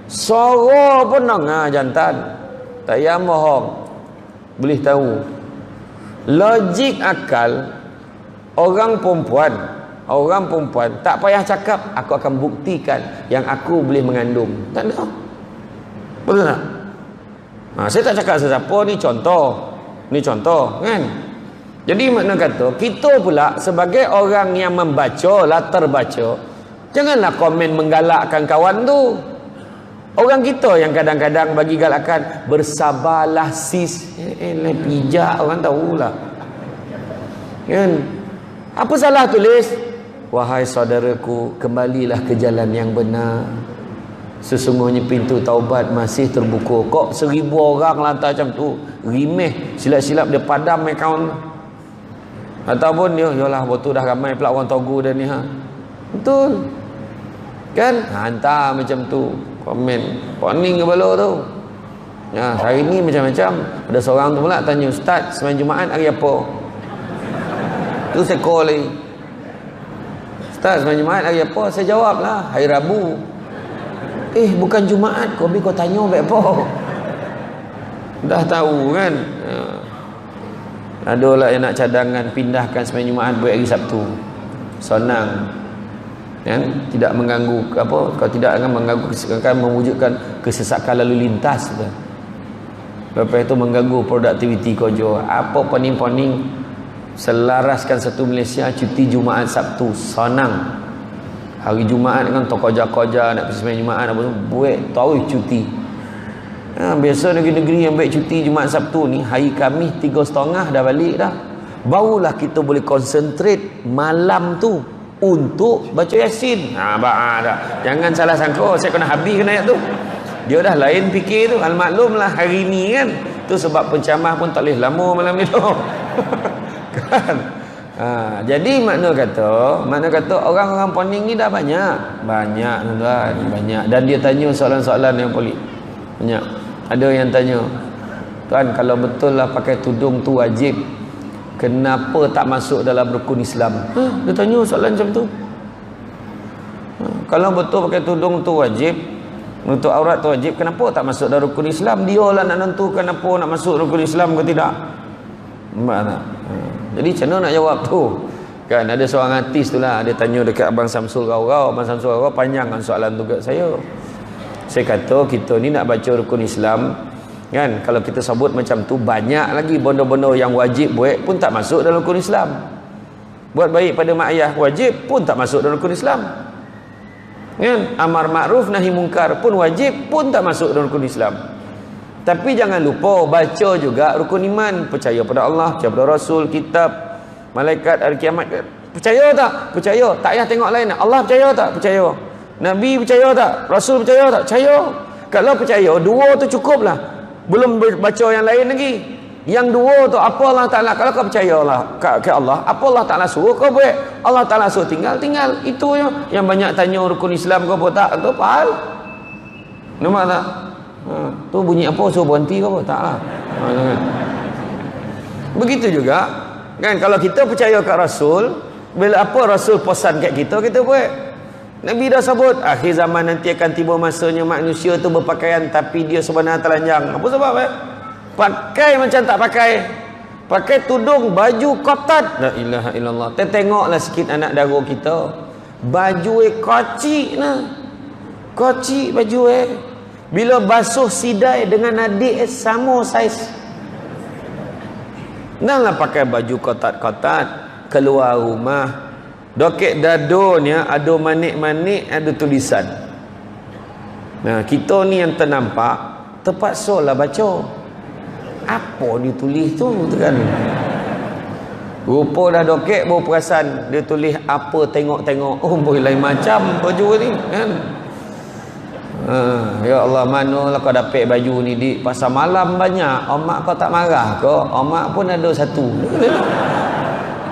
Suara pun jantan. Tak payah bohong. Boleh tahu. Logik akal, orang perempuan tak payah cakap, aku akan buktikan yang aku boleh mengandung. Tak ada. Betul tak? Saya tak cakap sesiapa, ni contoh kan. Jadi makna kata, kita pula sebagai orang yang membaca, latar baca, janganlah komen menggalakkan kawan tu. Orang kita yang kadang-kadang bagi galakan, bersabarlah sis. Pijak orang tahulah. Kan? Apa salah tulis? Wahai saudaraku, kembalilah ke jalan yang benar. Sesungguhnya pintu taubat masih terbuka. Kok 1000 orang lantar macam tu, rimeh, silap-silap dia padam akaun. Ataupun dia, yalah betul dah ramai pula orang togu dah ni ha. Betul. Kan? Hantar macam tu, komen. Poning kepala tu. Ya, hari ni macam-macam. Ada seorang tu pula tanya, Ustaz, semain Jumaat hari apa? Tu saya call lagi. Ustaz, semain Jumaat hari apa? Saya jawab lah, hari Rabu. Bukan Jumaat kau, habis kau tanya baik apa? Dah tahu kan? Adalah yang nak cadangan pindahkan semain Jumaat buat hari Sabtu. Senang. Kan? Tidak mengganggu apa? Kau tidak akan mengganggu, akan mewujudkan kesesakan lalu lintas. Lepas itu mengganggu produktiviti kau jo. Apa poning-poning selaraskan satu Malaysia cuti Jumaat Sabtu. Senang. Hari Jumaat kan tok koja-koja nak pergi semain Jumaat apa tu buat tahu cuti. Biasa negeri-negeri yang baik cuti Jumaat Sabtu ni hari Khamis 3.30 dah balik dah. Barulah kita boleh konsentrate malam tu untuk baca Yasin. Dah. Jangan salah sangka saya kena habiskan ayat tu. Dia dah lain fikir tu. Al-maklumlah hari ni kan. Tu sebab pencamah pun tak boleh lama malam ni tu. Kan? Jadi makna kata orang-orang poning ni dah banyak tuan-tuan, banyak. Dan dia tanya soalan-soalan yang pelik. Banyak. Ada yang tanya, tuan, kalau betul lah pakai tudung tu wajib, kenapa tak masuk dalam rukun Islam? Dia tanya soalan macam tu. Kalau betul pakai tudung tu wajib, menutup aurat tu wajib, kenapa tak masuk dalam rukun Islam? Dia lah nak nentukan kenapa nak masuk rukun Islam ke tidak. Nampak tak? Jadi macam mana nak jawab tu? Kan ada seorang artis tu lah, dia tanya dekat Abang Samsul Rau-Rau. Abang Samsul Rau-Rau panjang kan soalan tu kat saya. Saya kata kita ni nak baca rukun Islam kan, kalau kita sebut macam tu banyak lagi benda-benda yang wajib buat pun tak masuk dalam rukun Islam. Buat baik pada mak ayah wajib pun tak masuk dalam rukun Islam. Kan? Amar ma'ruf nahi mungkar pun wajib pun tak masuk dalam rukun Islam. Tapi jangan lupa baca juga rukun iman, percaya pada Allah, percaya pada Rasul, kitab, malaikat, hari kiamat. Percaya tak? Percaya. Tak payah tengok lain. Allah percaya tak? Percaya. Nabi percaya tak? Rasul percaya tak? Percaya. Kalau percaya, dua tu cukup lah. Belum baca yang lain lagi. Yang dua tu apa Allah Ta'ala, kalau kau percayalah ke Allah, apa Allah Ta'ala suruh kau buat. Allah Ta'ala suruh tinggal. Itu yang banyak tanya rukun Islam kau apa tak? Itu apa hal? Nampak tak? Tu bunyi apa suruh berhenti kau apa? Tak lah. Begitu juga kan, kalau kita percaya kat Rasul, bila apa Rasul pesan kat kita, kita buat. Nabi dah sebut akhir zaman nanti akan tiba masanya manusia tu berpakaian tapi dia sebenarnya telanjang. Apa sebab pakai macam tak pakai, pakai tudung baju kotat. La ilaha illallah. Tengoklah sikit anak dara kita, baju kocik nah, kocik baju bila basuh sidai dengan adik sama saiz. Janganlah pakai baju kotat-kotat keluar rumah. Dokek dadonya ada manik-manik, ada tulisan. Nah, kita ni yang ternampak terpaksa lah baca. Apa dia tulis tu kan? Rupa dah dokek baru perasan dia tulis apa, tengok-tengok. Oh, boleh lain macam baju ni kan? Ya Allah, manalah kau dapat baju ni di pasar malam banyak. Omak kau tak marah ke? Omak pun ada satu.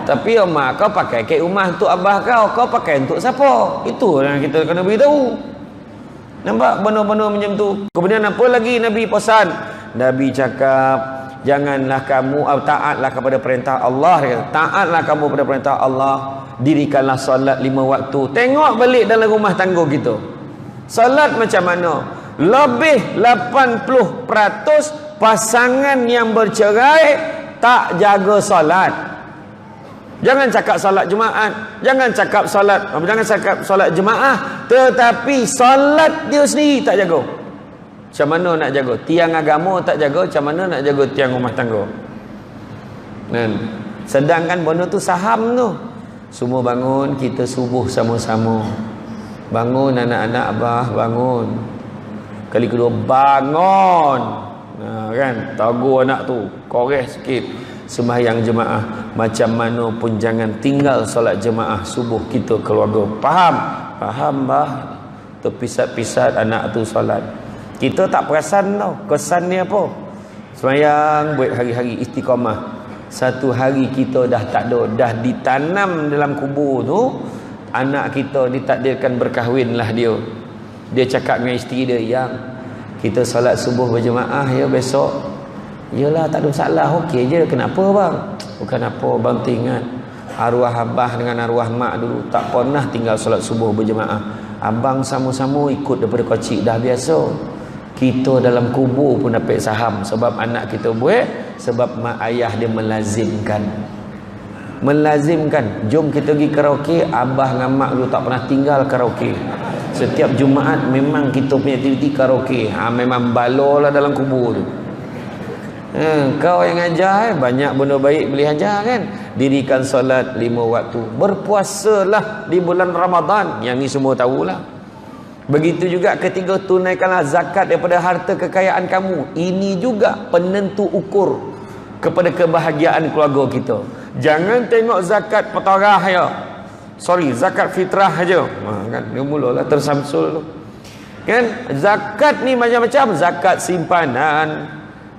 Tapi omak kau pakai kat rumah untuk abah kau pakai untuk siapa? Itu yang kita kena beritahu. Nampak benda-benda macam tu. Kemudian apa lagi Nabi pesan? Nabi cakap, janganlah kamu taatlah kepada perintah Allah. Taatlah kamu kepada perintah Allah. Dirikanlah solat 5 waktu. Tengok balik dalam rumah tangga kita. Solat macam mana? Lebih 80% pasangan yang bercerai tak jaga solat. Jangan cakap solat Jumaat, jangan cakap solat jemaah, tetapi solat dia sendiri tak jaga. Macam mana nak jaga? Tiang agama tak jaga, macam mana nak jaga tiang rumah tangga? Sedangkan benda tu saham tu. Semua bangun, kita subuh sama-sama. Bangun anak-anak abah, bangun. Kali kedua bangun. Kan? Tagu anak tu, koreh sikit. sembahyang jemaah. Macam mana pun jangan tinggal solat jemaah subuh kita keluarga. Faham? Faham bah. Terpisat-pisat anak tu solat. Kita tak perasan tau. Kesan ni apa? Sembahyang buat hari-hari istiqamah. Satu hari kita dah tak ada, dah ditanam dalam kubur tu, anak kita ditakdirkan berkahwin lah dia. Dia cakap dengan isteri dia, yang kita solat subuh berjemaah ya besok. Yalah tak ada masalah, okey je. Kenapa bang? Bukan apa bang, ingat arwah abah dengan arwah mak dulu tak pernah tinggal solat subuh berjemaah. Abang sama-sama ikut daripada kecil dah biasa. Kita dalam kubur pun dapat saham sebab anak kita buat, sebab mak ayah dia melazimkan. Jom kita pergi karaoke. Abah dengan mak dulu tak pernah tinggal karaoke. Setiap Jumaat memang kita punya aktiviti karaoke. Memang balolah dalam kubur tu. Kau yang ajar banyak benda baik boleh ajar kan. Dirikan solat 5 waktu, berpuasalah di bulan Ramadan. Yang ni semua tahulah. Begitu juga ketiga, tunaikanlah zakat daripada harta kekayaan kamu. Ini juga penentu ukur kepada kebahagiaan keluarga kita. Jangan tengok zakat petarah ya. Zakat fitrah aja. Kan dia mulalah tersamsul tu. Kan zakat ni macam-macam, zakat simpanan,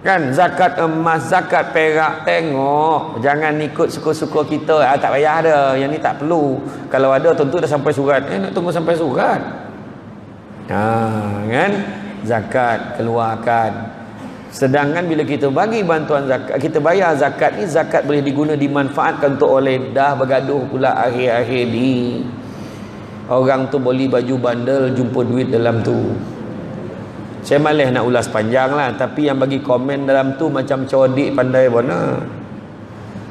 kan zakat emas, zakat perak. Tengok, jangan ikut suka-suka kita. Tak payah ada, yang ni tak perlu. Kalau ada tentu dah sampai surat. Nak tunggu sampai surat. Kan zakat keluarkan. Sedangkan bila kita bagi bantuan zakat, kita bayar zakat ni, zakat boleh diguna, dimanfaatkan untuk oleh dah bergaduh pula akhir-akhir ni. Orang tu beli baju bandel, jumpa duit dalam tu. Saya malas nak ulas panjang lah, tapi yang bagi komen dalam tu macam codik pandai mana.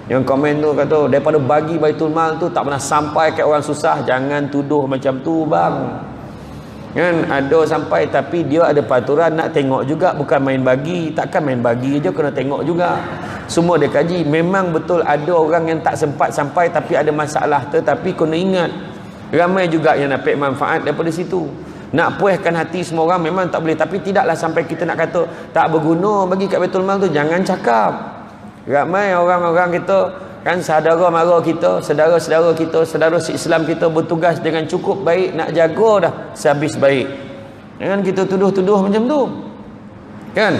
Yang komen tu kata, daripada bagi Baitul Mal tu tak pernah sampai ke orang susah. Jangan tuduh macam tu bang. Kan ada sampai, tapi dia ada peraturan nak tengok juga, bukan main bagi. Takkan main bagi je, kena tengok juga. Semua dia kaji. Memang betul ada orang yang tak sempat sampai tapi ada masalah, tetapi kena ingat ramai juga yang dapat manfaat daripada situ. Nak puaskan hati semua orang memang tak boleh, tapi tidaklah sampai kita nak kata tak berguna bagi kat Baitul Mal tu. Jangan cakap. Ramai orang-orang kita kan, saudara mara kita, saudara-saudara kita, saudara Islam kita bertugas dengan cukup baik, nak jaga dah sehabis baik. Jangan kita tuduh-tuduh macam tu. Kan?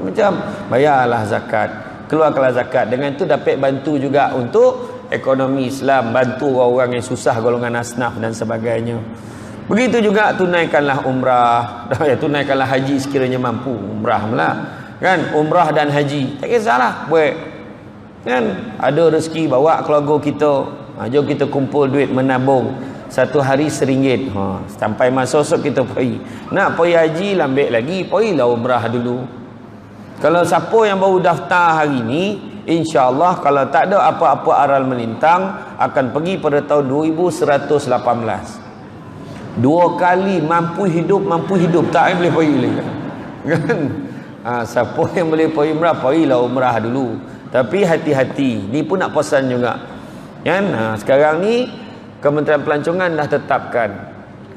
Macam bayarlah zakat, keluarkanlah zakat. Dengan tu dapat bantu juga untuk ekonomi Islam, bantu orang-orang yang susah, golongan asnaf dan sebagainya. Begitu juga tunaikanlah umrah, tunaikanlah haji sekiranya mampu. Umrah pula. Kan? Umrah dan haji, tak kisahlah buat. Kan ada rezeki bawa keluarga kita, jom kita kumpul duit menabung, satu hari RM1. Sampai masa esok kita pergi. Nak pergi haji lambat lagi, pergilah umrah dulu. Kalau siapa yang baru daftar hari ni, insya-Allah kalau tak ada apa-apa aral melintang, akan pergi pada tahun 2118. 2 kali mampu hidup tak boleh pergi lagi. Kan? Siapa yang boleh pergi umrah, pergilah umrah dulu. Tapi hati-hati, ni pun nak pesan juga kan. Sekarang ni Kementerian Pelancongan dah tetapkan,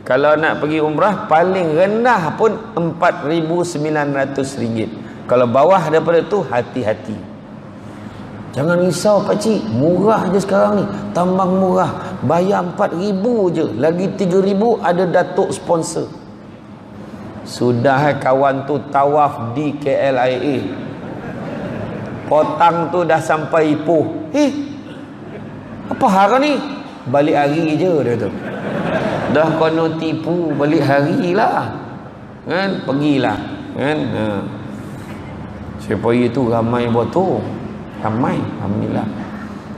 kalau nak pergi umrah paling rendah pun RM4,900. Kalau bawah daripada tu, hati-hati. Jangan risau pakcik, murah je sekarang ni, tambang murah, bayar RM4,000 je, lagi RM3,000 ada datuk sponsor. Sudah kawan tu tawaf di KLIA, potang tu dah sampai Ipoh. Apa hari ni? Balik hari je dia tu. Dah kono tipu, balik hari lah. Kan? Pergilah. Kan? Siapa itu ramai betul. Ramai. Alhamdulillah.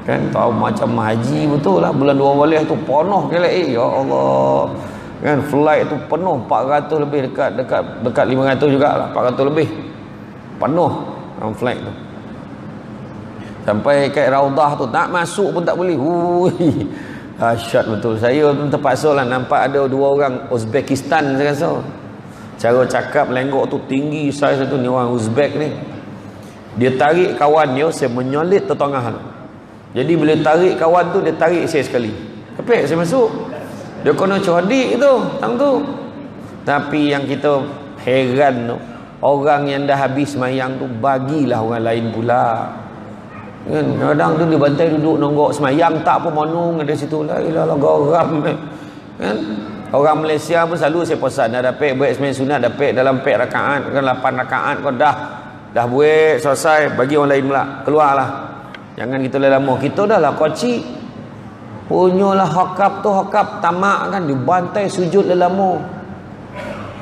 Kan? Tahu macam haji betul lah. Bulan 12 tu penuh KLIA. Ya Allah. Kan? Flight tu penuh. 400 lebih, dekat 500 jugalah. 400 lebih. Penuh flight tu. Sampai kat Raudah tu tak masuk pun tak boleh. Dahsyat betul. Saya pun terpaksa lah nampak ada 2 orang Uzbekistan, saya rasa. Cara cakap lenggok tu tinggi saya satu ni, orang Uzbek ni. Dia tarik kawan dia, saya menyolit tetangah tu. Jadi bila tarik kawan tu, dia tarik saya sekali. Kepek saya masuk. Dia kena codik tu, tang tu. Tapi yang kita heran tu, orang yang dah habis mayang tu bagilah orang lain pula. Kan kadang tu di bantai duduk nonggok semayang tak pun monong ada situ lah, ilah geram kan. Orang Malaysia pun selalu saya pesan, dah dapat buat sembahyang sunat, dapat dalam 4 rakaat kan, 8 rakaat kau dah buat selesai, bagi orang lain pula, keluarlah. Jangan kita lama, kita dah lah koci punyalah hakap tu hakap tamak kan, dibantai sujud lama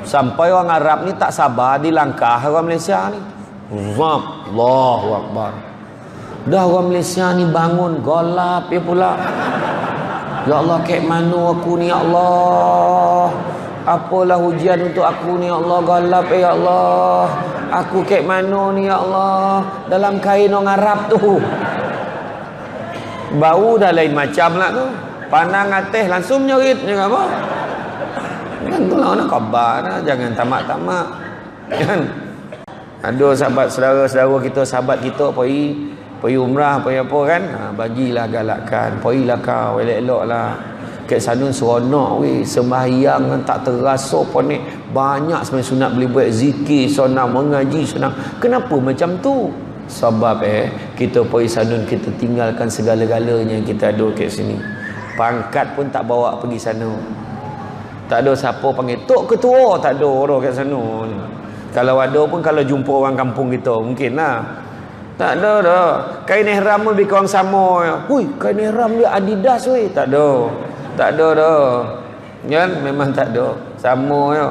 sampai orang Arab ni tak sabar dilangkah orang Malaysia ni. Allahu Akbar. Dah orang Malaysia ni bangun golap ya pula. Ya Allah, kek mana aku ni ya Allah, apalah ujian untuk aku ni ya Allah, galap ya Allah, aku kek mana ni ya Allah, dalam kain orang Arab tu bau dah lain macam lah tu, pandang atas langsung nyerit je apa kan. Tu lah nak khabar lah, jangan tamak-tamak kan. Ada sahabat saudara-saudara kita, sahabat kita pergi umrah, pergi apa kan, bagilah galakan, pergilah kau elok-elok lah kat sana seronok weh, sembahyang kan tak terasa pun ni, banyak sembahyang sunat boleh buat, zikir senang, mengaji senang. Kenapa macam tu? Sebab kita pergi sana, kita tinggalkan segala-galanya yang kita ada kat sini. Pangkat pun tak bawa pergi sana, tak ada siapa panggil tok ketua, tak ada orang kat sana. Kalau ada pun kalau jumpa orang kampung kita mungkin lah. Tak ada dah. Kain ihram lebih kurang sama. Hui, kain ihram dia Adidas weh. Tak ada. Tak ada dah. Kan? Memang tak ada. Sama ya.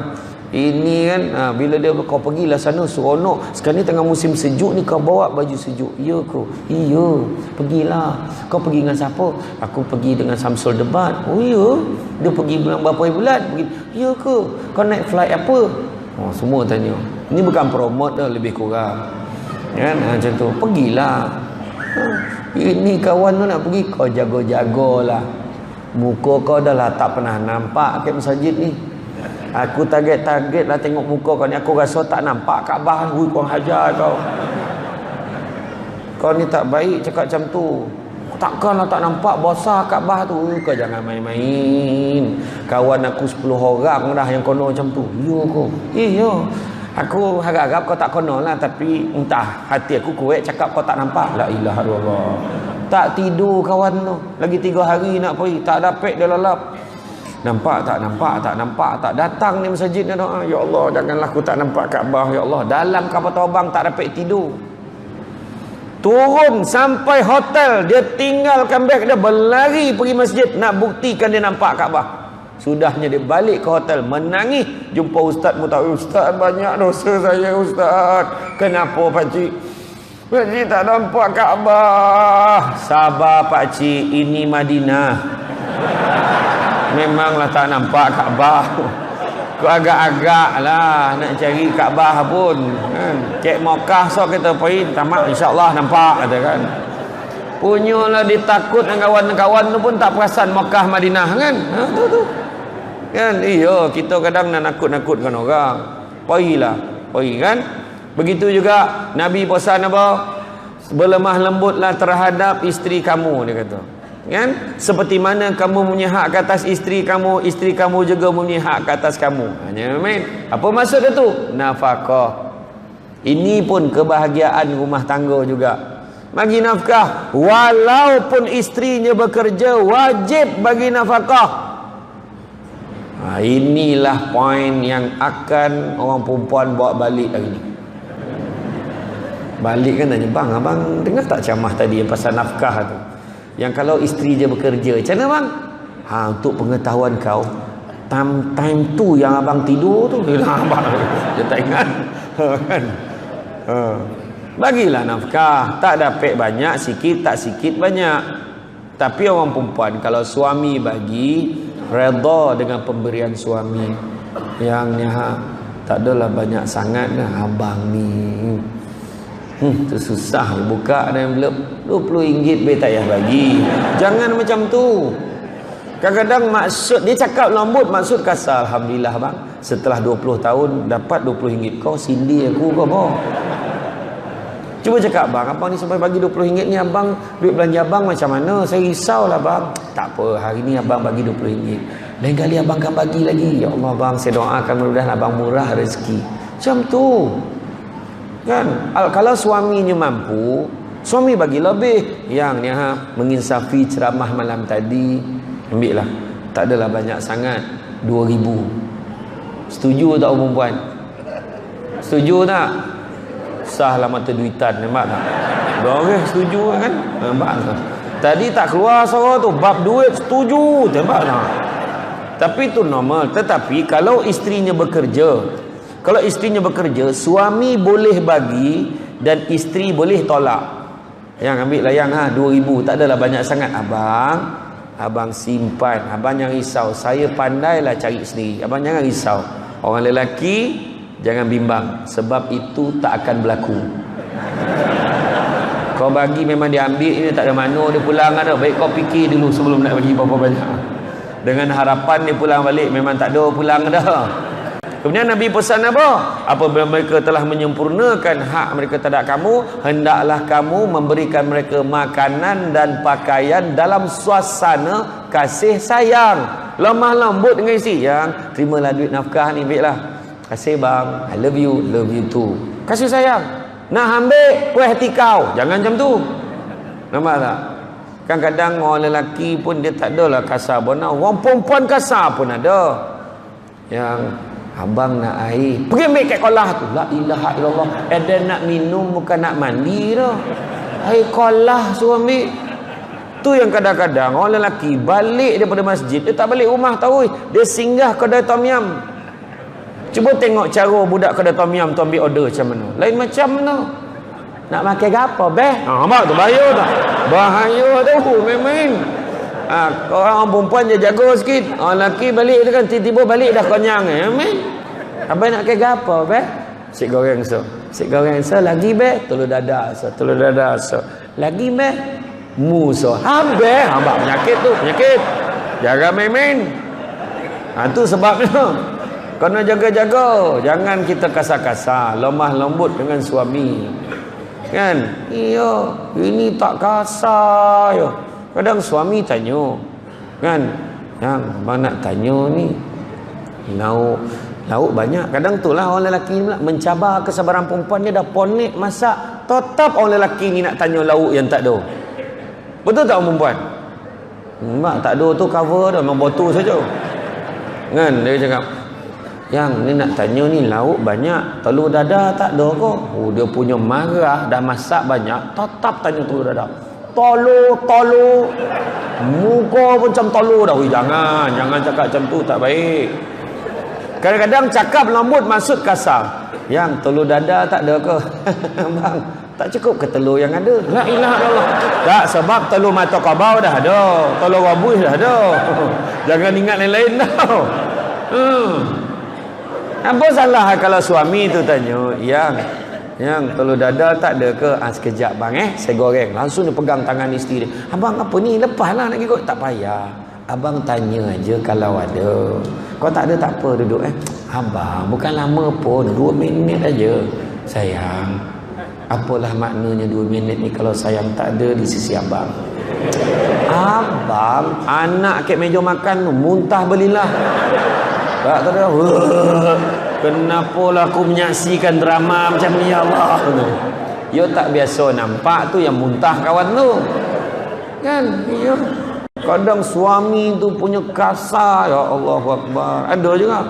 Ini kan, bila dia kau pergilah sana seronok. Sekarang ni tengah musim sejuk ni, kau bawa baju sejuk. Ya ke? Iya. Pergilah. Kau pergi dengan siapa? Aku pergi dengan Samsul Debat. Oh iya. Dia pergi bulan berapa bulan? Pergi. Ya ke? Kau naik flight apa? Oh, semua tanya. Ini bukan promote dah, lebih kurang. Kan macam tu, pergilah. Ini kawan tu nak pergi, kau jaga-jagalah. Muka kau dah lah tak pernah nampak kat masjid ni. Aku target lah tengok muka kau ni, aku rasa tak nampak Kaabah. Hui, kau hajar kau. Kau ni tak baik cakap macam tu. Takkanlah tak nampak besar Kaabah tu. Kau jangan main-main. Kawan aku 10 orang dah yang kono macam tu. Ya kau. Ya. Aku harap-harap kau tak kono lah, tapi entah hati aku kuat cakap kau tak nampak. La ilaha illallah. Tak tidur kawan tu. Lagi 3 hari nak pergi, tak dapat dia lalap. Nampak tak datang ni masjid ni doa. Ya Allah, janganlah aku tak nampak Kaabah ya Allah. Dalam kapal terbang tak dapat tidur. Turun sampai hotel, dia tinggalkan beg dia, berlari pergi masjid nak buktikan dia nampak Kaabah. Sudahnya dia balik ke hotel menangis, jumpa ustaz Mutawi. Ustaz, banyak dosa saya ustaz. Kenapa pakcik? Pakcik tak nampak Kaabah. Sabar pakcik, ini Madinah. Memanglah tak nampak Kaabah. Kau agak-agak lah nak cari Kaabah pun kan. Cek Mekah so kita pergi tamak, insyaAllah nampak kata kan. Punyalah ditakut dengan kawan-kawan tu pun tak perasan Mekah Madinah kan. Tu kan. Iya, kita kadang nak nakut-nakutkan orang. Pergi kan. Begitu juga Nabi pesan apa? Berlemah lembutlah terhadap isteri kamu, dia kata. Kan? Seperti mana kamu punya hak ke atas isteri kamu juga punya hak ke atas kamu. Hanya main. Apa maksud itu? Nafkah. Ini pun kebahagiaan rumah tangga juga. Bagi nafkah, walaupun isterinya bekerja, wajib bagi nafkah. Inilah poin yang akan orang perempuan bawa balik hari ni. Balik kan tanya, bang, abang dengar tak ceramah tadi yang pasal nafkah tu? Yang kalau isteri je bekerja, macam mana bang? Untuk pengetahuan kau, time tu yang abang tidur tu, abang dia tak ingat. Kan? Bagilah nafkah. Tak dapat banyak, sikit, tak sikit banyak. Tapi orang perempuan kalau suami bagi, redha dengan pemberian suami. Yang tak adalah banyak sangat dah abang ni. Tu susah buka dan envelope RM20 be tak payah bagi. Jangan macam tu. Kadang-kadang maksud dia cakap lembut, maksud kasar. Alhamdulillah bang, setelah 20 tahun dapat RM20. Kau sindi aku kau apa? Cuba cakap, bang, abang ni sampai bagi RM20 ni, abang duit belanja abang macam mana? Saya risaulah bang. Tak apa, hari ni abang bagi RM20. Lain kali abang akan bagi lagi. Ya Allah bang, saya doakan mudah-mudahan abang murah rezeki. Macam tu. Kan? Kalau suaminya mampu, Suami bagi lebih. Yang ni menginsafi ceramah malam tadi, ambil lah. Tak adalah banyak sangat, 2,000. Setuju tak perempuan? Setuju tak? Sah lah mata duitan, nampak tak? Orang setuju kan? Nampak tak? Tadi tak keluar suara tu, bab duit setuju, nampak tak? Tapi itu normal. Tetapi kalau isterinya bekerja, suami boleh bagi dan isteri boleh tolak. Yang ambil lah yang 2,000, tak adalah banyak sangat. Abang simpan, abang jangan risau, saya pandailah cari sendiri. Abang jangan risau. Orang lelaki jangan bimbang, sebab itu tak akan berlaku. Kau bagi memang dia ambil, ini tak ada mana dia pulang ada. Baik kau fikir dulu sebelum nak bagi berapa banyak. Dengan harapan dia pulang balik, memang tak ada pulang dah. Kemudian Nabi pesan apa? Apabila mereka telah menyempurnakan hak mereka terhadap kamu, hendaklah kamu memberikan mereka makanan dan pakaian dalam suasana kasih sayang. Lemah lembut dengan isteri. Yang terimalah duit nafkah ni, ambillah. Kasih bang, I love you too. Kasih sayang. Nak ambil kuih hati kau, jangan macam tu. Nampak tak? Kan kadang orang lelaki pun dia tak adalah kasar benar. Orang perempuan kasar pun ada. Yang abang nak air, pergi ambil kat kolah tu. La ilaha illallah. Ada nak minum bukan nak mandi dah. Air kolah suruh ambil. Tu yang kadang-kadang orang lelaki balik daripada masjid, dia tak balik rumah tahu. Dia singgah kedai tom yum. Cuba tengok cara budak kedai tom yum tu ambil order macam mana. Lain macam mana. Nak makan apa beh? Nampak tu bahaya tak? Bahaya tu memang. Orang perempuan je jago sikit. Orang lelaki balik tu kan tiba-tiba balik dah konyang memang. Abang nak makan apa beh? Sik goreng so. Sik goreng so lagi beh, telur dadah so. Telur dadah so. Lagi beh, mu so. Habis, nampak penyakit tu, penyakit. Jaga memang. Tu sebabnya. Kena jaga-jaga. Jangan kita kasar-kasar, lemah lembut dengan suami. Kan? Iya, ini tak kasar ya. Kadang suami tanya, kan? Yang abang nak tanya ni, lauk banyak. Kadang tu lah orang lelaki ni mencabar kesabaran perempuan, dia dah ponik masak, tetap orang lelaki ni nak tanya lauk yang tak ada. Betul tak perempuan? Mak tak ada tu cover dah, memang botol saja. Kan? Dia cakap, yang ni nak tanya ni lauk banyak, telur dadah tak ada kok. Dia punya marah, dah masak banyak, tetap tanya telur dadah. Tolong muka pun macam tolong dah. Jangan cakap macam tu, tak baik. Kadang-kadang cakap lembut maksud kasar. Yang telur dadah tak ada ke? Bang, tak cukup ke telur yang ada? La ilaha illallah. Tak, sebab telur mata kabau dah ada, telur rabus dah ada. Jangan ingat lain-lain dah. Apa salah kalau suami tu tanya, yang telur dadah tak ada ke? Sekejap bang saya goreng. Langsung dia pegang tangan isteri dia. Abang apa ni? Lepaslah nak ikut. Tak payah. Abang tanya aja kalau ada. Kau tak ada tak apa, duduk Abang bukan lama pun, 2 minit aja. Sayang, apalah maknanya 2 minit ni kalau sayang tak ada di sisi abang. Abang anak kat meja makan muntah belilah. Tak ada. Kenapalah aku menyaksikan drama macam ni ya Allah tu. Yo tak biasa nampak tu yang muntah kawan tu. Kan? Yo. Kadang suami tu punya kasar, ya Allahu Akbar. Ada juga.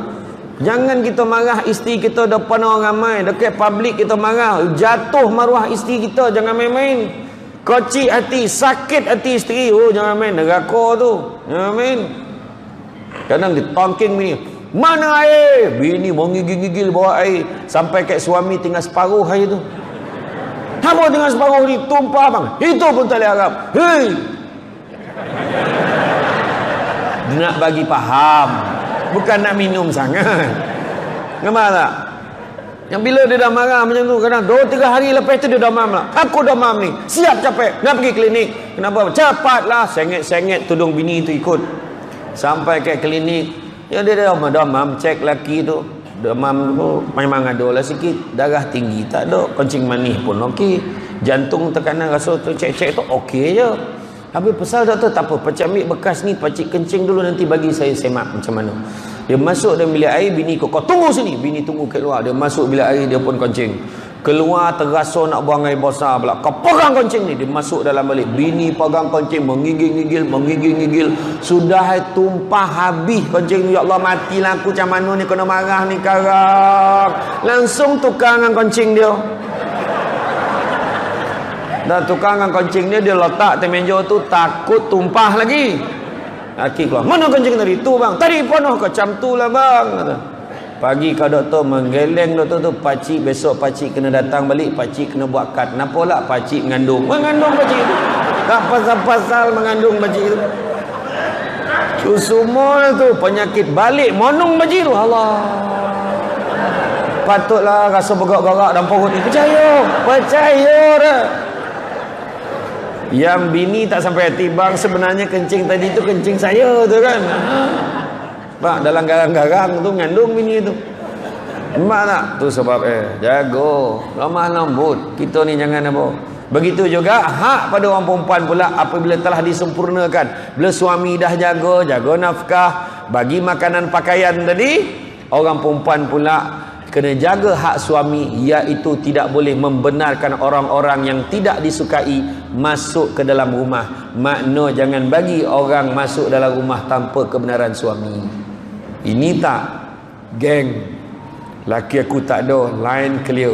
Jangan kita marah isteri kita depan orang ramai, dekat public kita marah, jatuh maruah isteri kita, jangan main-main. Kocik hati, sakit hati isteri, jangan main, neraka tu. Jangan main. Kadang ditongking bini, mana air? Bini menggigil-gigil bawa air sampai kat suami tinggal separuh air tu. Apa tinggal separuh ni? Tumpah bang. Itu pun tak boleh harap. Hei. Dia nak bagi faham, bukan nak minum sangat. Nampak tak? Yang bila dia dah marah macam tu, kadang 2-3 hari lepas tu dia demam lah. Aku demam ni, siap capek, nak pergi klinik. Kenapa? Cepatlah, sengit-sengit tudung bini tu ikut. Sampai ke klinik, ya dia demam, cek laki tu, demam tu memang ada lah sikit, darah tinggi tak ada, kencing manis pun okey, jantung tekanan rasa tu cek-cek tu okey je. Habis pasal doktor tak apa, pacik ambil bekas ni, pacik kencing dulu, nanti bagi saya semak macam mana. Dia masuk dalam bilik air, bini kau tunggu sini. Bini tunggu kat luar, dia masuk bilik air, dia pun kencing. Keluar terasa nak buang air besar pula. Kau pegang kencing ni, dia masuk dalam balik. Bini pegang kencing, menggigil. Sudah tumpah habis kencing ni. Ya Allah, matilah aku macam mana ni, kena marah ni karang. Langsung tukar dengan kencing dia. Dah tukar dengan kencing dia letak atas meja tu, takut tumpah lagi. Laki keluar, mana kencing tadi? Tu bang, tadi penuh ke? Macam tu lah bang, kata. Pagi kau doktor menggeleng doktor tu, pakcik besok pakcik kena datang balik, pakcik kena buat kad. Kenapa lah pakcik mengandung pakcik tu? Tak pasal-pasal mengandung pakcik tu. Tu semua tu penyakit balik monong pakcik tu. Allah. Patutlah rasa bergerak-gerak dalam perut ni. Percaya dah. Yang bini tak sampai hati, bang sebenarnya kencing tadi tu kencing saya tu kan. Bang, dalam garang-garang tu mengandung bini tu. Mak tak? Tu sebab jago, lemah lembut. Kita ni jangan apa. Begitu juga hak pada orang perempuan pula apabila telah disempurnakan. Bila suami dah jaga nafkah, bagi makanan pakaian tadi, orang perempuan pula kena jaga hak suami, iaitu tidak boleh membenarkan orang-orang yang tidak disukai masuk ke dalam rumah. Makna jangan bagi orang masuk dalam rumah tanpa kebenaran suami. Ini tak geng, laki aku tak ada, line clear,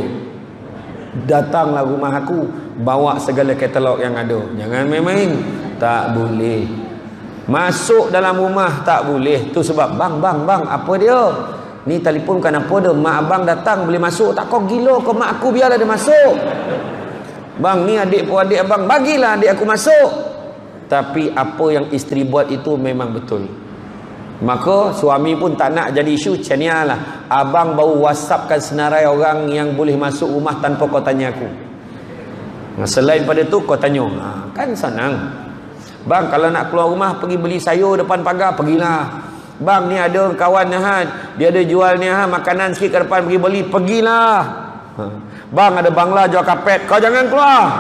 datanglah rumah aku, bawa segala katalog yang ada. Jangan main-main. Tak boleh masuk dalam rumah, tak boleh. Tu sebab bang apa dia ni, telefon kan apa dia, mak abang datang boleh masuk tak? Kau gila kau, mak aku biarlah dia masuk. Bang ni adik abang, bagilah adik aku masuk. Tapi apa yang isteri buat itu memang betul. Maka suami pun tak nak jadi isu. Macam ni lah, abang baru whatsappkan senarai orang yang boleh masuk rumah tanpa kau tanya aku. Selain pada tu kau tanya, kan senang. Bang kalau nak keluar rumah pergi beli sayur depan pagar, pergilah. Bang ni ada kawan dia ada jual ni makanan sikit ke depan, pergi beli, pergilah. Bang ada bangla jual kapet, kau jangan keluar.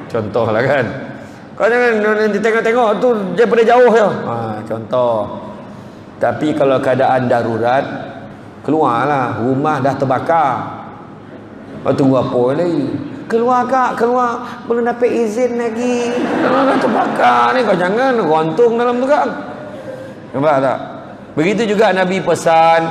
Contohlah kan. Kau jangan tengok-tengok tu daripada jauh je. Contoh. Tapi kalau keadaan darurat, keluarlah. Rumah dah terbakar. Tunggu apa lagi? Keluar kak, keluar. Belum dapat izin lagi. Dah terbakar ni, kau jangan rontung dalam tu kak. Nampak tak? Begitu juga Nabi pesan,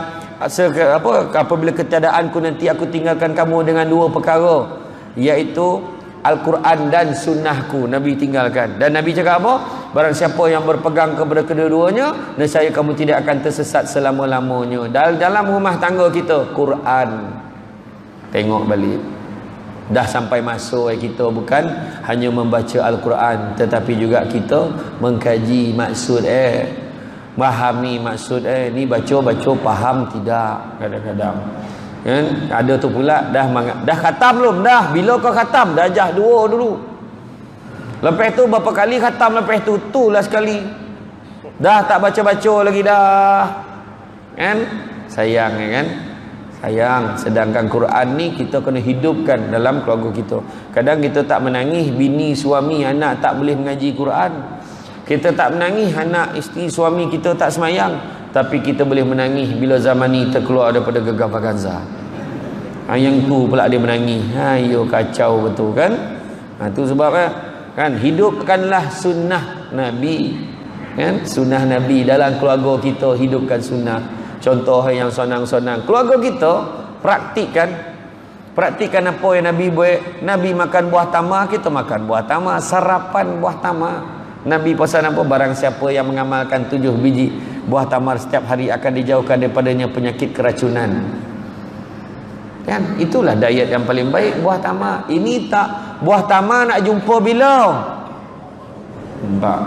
apabila ketiadaanku nanti aku tinggalkan kamu dengan dua perkara, iaitu Al-Quran dan sunnahku. Nabi tinggalkan. Dan Nabi cakap apa? Barang siapa yang berpegang kepada kedua-duanya, nescaya kamu tidak akan tersesat selama-lamanya. Dalam rumah tangga kita, Quran tengok balik. Dah sampai masa kita bukan hanya membaca Al-Quran, tetapi juga kita mengkaji maksud memahami maksud ni baca faham tidak kadang-kadang. Kan ada tu pula dah khatam belum? Dah bila kau khatam? Darjah 2 dulu. Lepas tu berapa kali khatam, lepas tu lah sekali. Dah tak baca-baca lagi dah. Kan? Sayang kan? Sayang. Sedangkan Quran ni kita kena hidupkan dalam keluarga kita. Kadang kita tak menangis bini, suami, anak tak boleh mengaji Quran. Kita tak menangis anak, isteri, suami kita tak semayang. Tapi kita boleh menangis bila zaman ni terkeluar daripada Gegah Vaganza. Yang tu pula dia menangis. Yo kacau betul kan? Tu sebab kan hidupkanlah sunnah Nabi. Kan? Sunnah Nabi dalam keluarga kita, hidupkan sunnah. Contoh yang sonang-sonang. Keluarga kita praktikkan apa yang Nabi buat. Nabi makan buah tamar, kita makan buah tamar, sarapan buah tamar. Nabi pesan apa? Barang siapa yang mengamalkan 7 biji buah tamar setiap hari akan dijauhkan daripadanya penyakit keracunan. Kan? Itulah diet yang paling baik, buah tamar. Ini tak, buah tamar nak jumpa bila? Tak.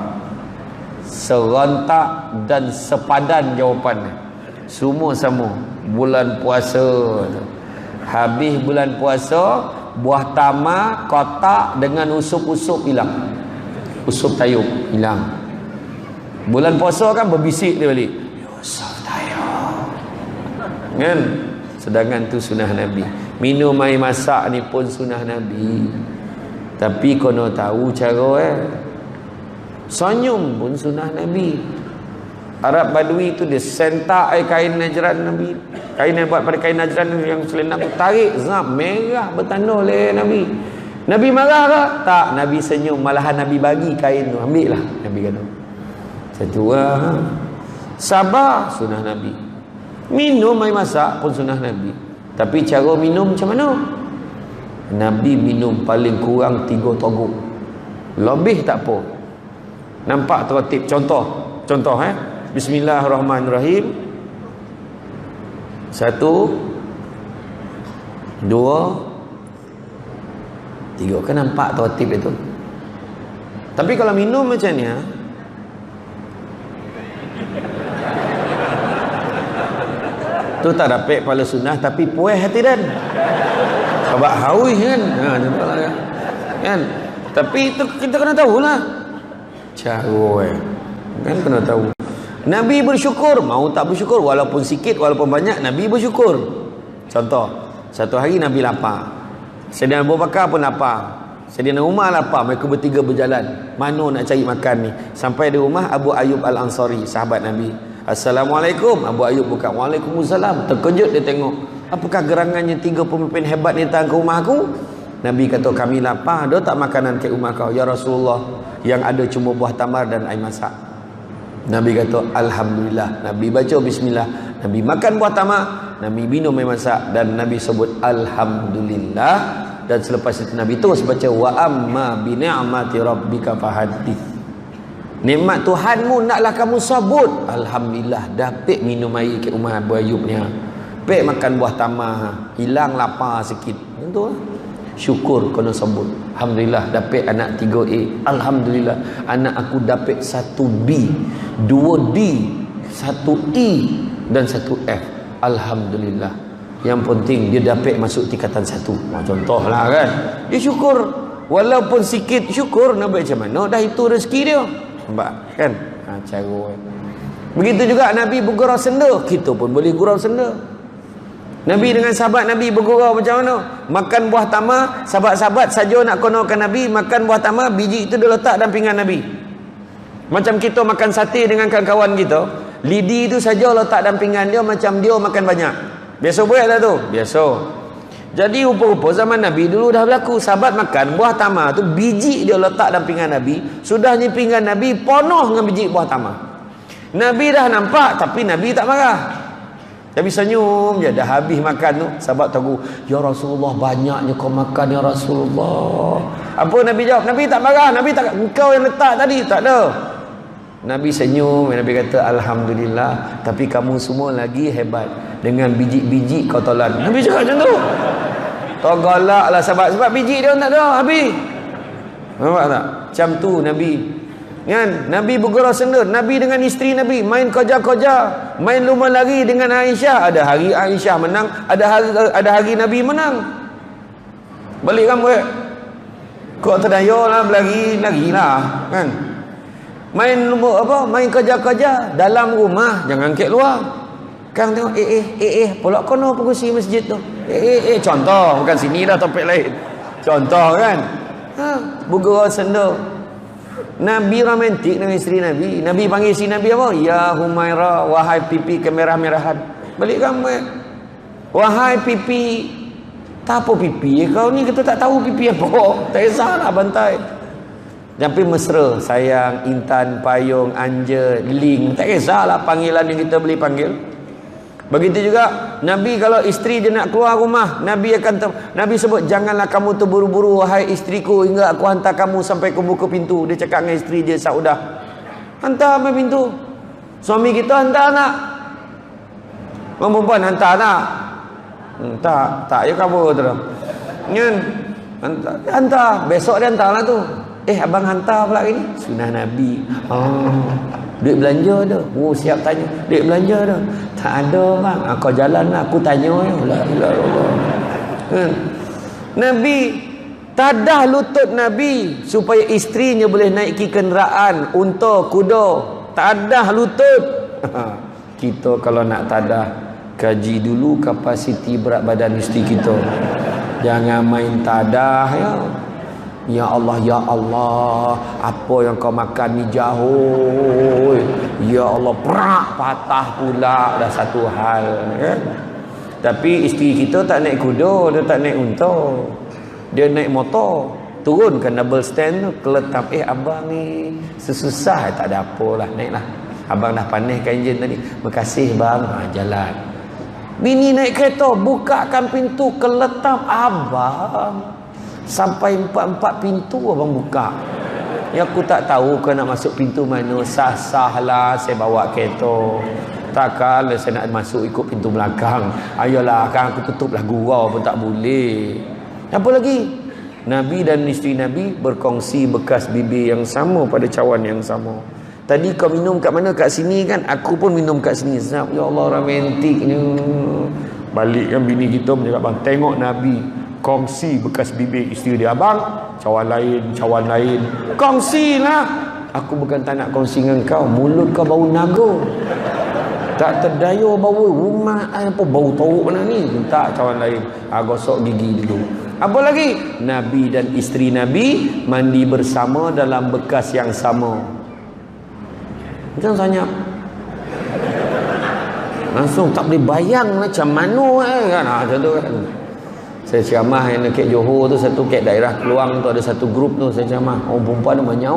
Serentak dan sepadan jawapannya. Semua sama. Bulan puasa. Habis bulan puasa, buah tamar kotak dengan usup-usup hilang. Usup tayub hilang. Bulan puasa kan berbisik dia balik, usup tayub kan. Sedangkan tu sunnah Nabi. Minum air masak ni pun sunnah Nabi. Tapi kena tahu cara senyum pun sunnah Nabi. Arab Badui tu dia sentak kain Najran Nabi. Kain yang buat pada kain Najran yang selendang tu tarik, zap, merah bertanduk oleh Nabi. Nabi marah ke? Tak, Nabi senyum. Malahan Nabi bagi kain tu, ambil lah. Nabi kata satu sabar, sunnah Nabi. Minum air masak pun sunnah Nabi. Tapi cara minum macam mana? Nabi minum paling kurang 3 togok. Lebih tak apa. Nampak tertib. Contoh Bismillahirrahmanirrahim. 1 2 3. Kan nampak tertib itu. Tapi kalau minum macam ni tu tak dapat pahala sunnah, tapi puas hati dan sebab haus kan. Kan? Tapi itu kita kena tahulah cara kan, kena tahu. Nabi bersyukur, mau tak bersyukur, walaupun sikit walaupun banyak, Nabi bersyukur. Contoh, satu hari Nabi lapar, Sayyidina Abu Bakar pun lapar, Sayyidina Umar lapar, mereka bertiga berjalan, mana nak cari makan ni. Sampai di rumah Abu Ayyub Al-Ansari, sahabat Nabi. Assalamualaikum. Abu Ayyub buka, waalaikumsalam. Terkejut dia tengok, apakah gerangannya 3 pemimpin hebat ni datang ke rumah aku? Nabi kata, kami lapar, ada tak makanan ke rumah kau? Ya Rasulullah, yang ada cuma buah tamar dan air masak. Nabi kata, alhamdulillah. Nabi baca bismillah, Nabi makan buah tamar, Nabi minum air masak, dan Nabi sebut alhamdulillah. Dan selepas itu Nabi terus baca, wa amma bi ni'mati rabbika fahaddits. Nikmat Tuhanmu naklah kamu sebut. Alhamdulillah, dapat minum air ke rumah Abu Ayyub ni, dapat makan buah tamar, hilang lapar sikit. Tentu syukur kena sebut. Alhamdulillah dapat anak 3A. Alhamdulillah anak aku dapat 1B, 2D, 1E dan 1F. Alhamdulillah. Yang penting dia dapat masuk tingkatan 1. Contohlah kan, dia syukur. Walaupun sikit syukur. Nak buat macam mana? Dah itu rezeki dia. Nampak kan? Cara. Begitu juga Nabi bergurau senda, kita pun boleh gurau senda. Nabi dengan sahabat Nabi bergurau macam mana? Makan buah tamar, sahabat-sahabat saja nak konorkan Nabi makan buah tamar, biji itu dia letak dalam pinggan Nabi. Macam kita makan sate dengan kawan-kawan kita, lidi itu saja letak dalam pinggan dia, macam dia makan banyak. Biasa buat lah tu? Biasa. Jadi rupa-rupa zaman Nabi dulu dah berlaku. Sahabat makan buah tamar tu, biji dia letak dalam pinggan Nabi. Sudahnya pinggan Nabi penuh dengan biji buah tamar. Nabi dah nampak, tapi Nabi tak marah. Nabi senyum je. Dah habis makan tu, sahabat tahu, ya Rasulullah, banyaknya kau makan ya Rasulullah. Apa Nabi jawab? Nabi tak marah. Nabi tak, engkau yang letak tadi. Tak ada. Nabi senyum. Nabi kata, alhamdulillah, tapi kamu semua lagi hebat. Dengan biji-biji kau tolan. Nabi cakap macam tu. Kau galak lah sahabat, sebab biji dia tak ada habis. Nampak tak? Macam tu Nabi kan? Nabi bergurau senda. Nabi dengan isteri Nabi main koja-koja, main lumba lari dengan Aisyah. Ada hari Aisyah menang, ada hari Nabi menang. Balik kamu kau terdaya lah, berlari lah kan. Main lumba main koja-koja dalam rumah, jangan ke luar. Kang tengok pulak kono pengusi masjid tu. Contoh, bukan sini dah, topik lain. Contoh kan. Bergurau senda. Nabi romantik dengan isteri Nabi. Nabi panggil isteri Nabi apa? Ya Humaira, wahai pipi kemerah-merahan. Balik kamu wahai pipi. Tak apa pipi kau ni, kita tak tahu pipi apa. Tak kisahlah bantai. Tapi mesra, sayang, Intan, Payung, Anja, Ling, tak kisahlah panggilan yang kita boleh panggil. Begitu juga Nabi kalau isteri dia nak keluar rumah, Nabi sebut, janganlah kamu terburu-buru wahai isteriku hingga aku hantar kamu sampai ke buka pintu. Dia cakap dengan isteri dia, Saudah, hantar sampai pintu. Suami kita hantar anak, orang perempuan hantar anak. Tak ya kamu terus kan, hantar besok dia hantar lah tu. Abang hantar pula ini. Sunnah Nabi. Duit belanja ada. Siap tanya. Duit belanja ada. Tak ada bang. Kau jalan lah. Aku tanya ya. Nabi tadah lutut Nabi supaya isterinya boleh naiki kenderaan, unta, kuda. Tadah lutut. Kita kalau nak tadah, kaji dulu kapasiti berat badan isteri kita. Jangan main tadah ya. Ya Allah, ya Allah, apa yang kau makan ni jauh. Ya Allah, perak patah pula, dah satu hal kan. Tapi isteri kita tak naik kuda, dia tak naik unta, dia naik motor, turunkan double stand tu, keletap, abang ni sesusah, tak ada apalah, naiklah. Abang dah panaskan enjin tadi, makasih bang, jalan. Bini naik kereta, bukakan pintu, keletap, abang sampai 4 pintu abang buka. Ya aku tak tahu kau nak masuk pintu mana. Sah-sah lah saya bawa kereta. Takkan saya nak masuk ikut pintu belakang. Ayolah, kan aku tutuplah gurau pun tak boleh. Apa lagi? Nabi dan isteri Nabi berkongsi bekas bibir yang sama pada cawan yang sama. Tadi kau minum kat mana? Kat sini kan? Aku pun minum kat sini. Ya Allah, romantiknya. Balik kan bini kita menjawab, bang, tengok Nabi kongsi bekas bibir isteri dia. Abang, cawan lain. Kongsilah. Aku bukan tak nak kongsi dengan kau. Mulut kau bau naga. Tak terdaya bau rumah apa bau teruk mana ni. Tak, cawan lain. Gosok gigi dulu. Apa lagi? Nabi dan isteri Nabi mandi bersama dalam bekas yang sama. Macam tanya. Langsung tak boleh bayang macam mana kan. Macam tu kan. Saya ceramah yang dekat Johor tu, satu kat daerah Keluang tu ada satu grup tu saya ceramah. Orang perempuan tu banyak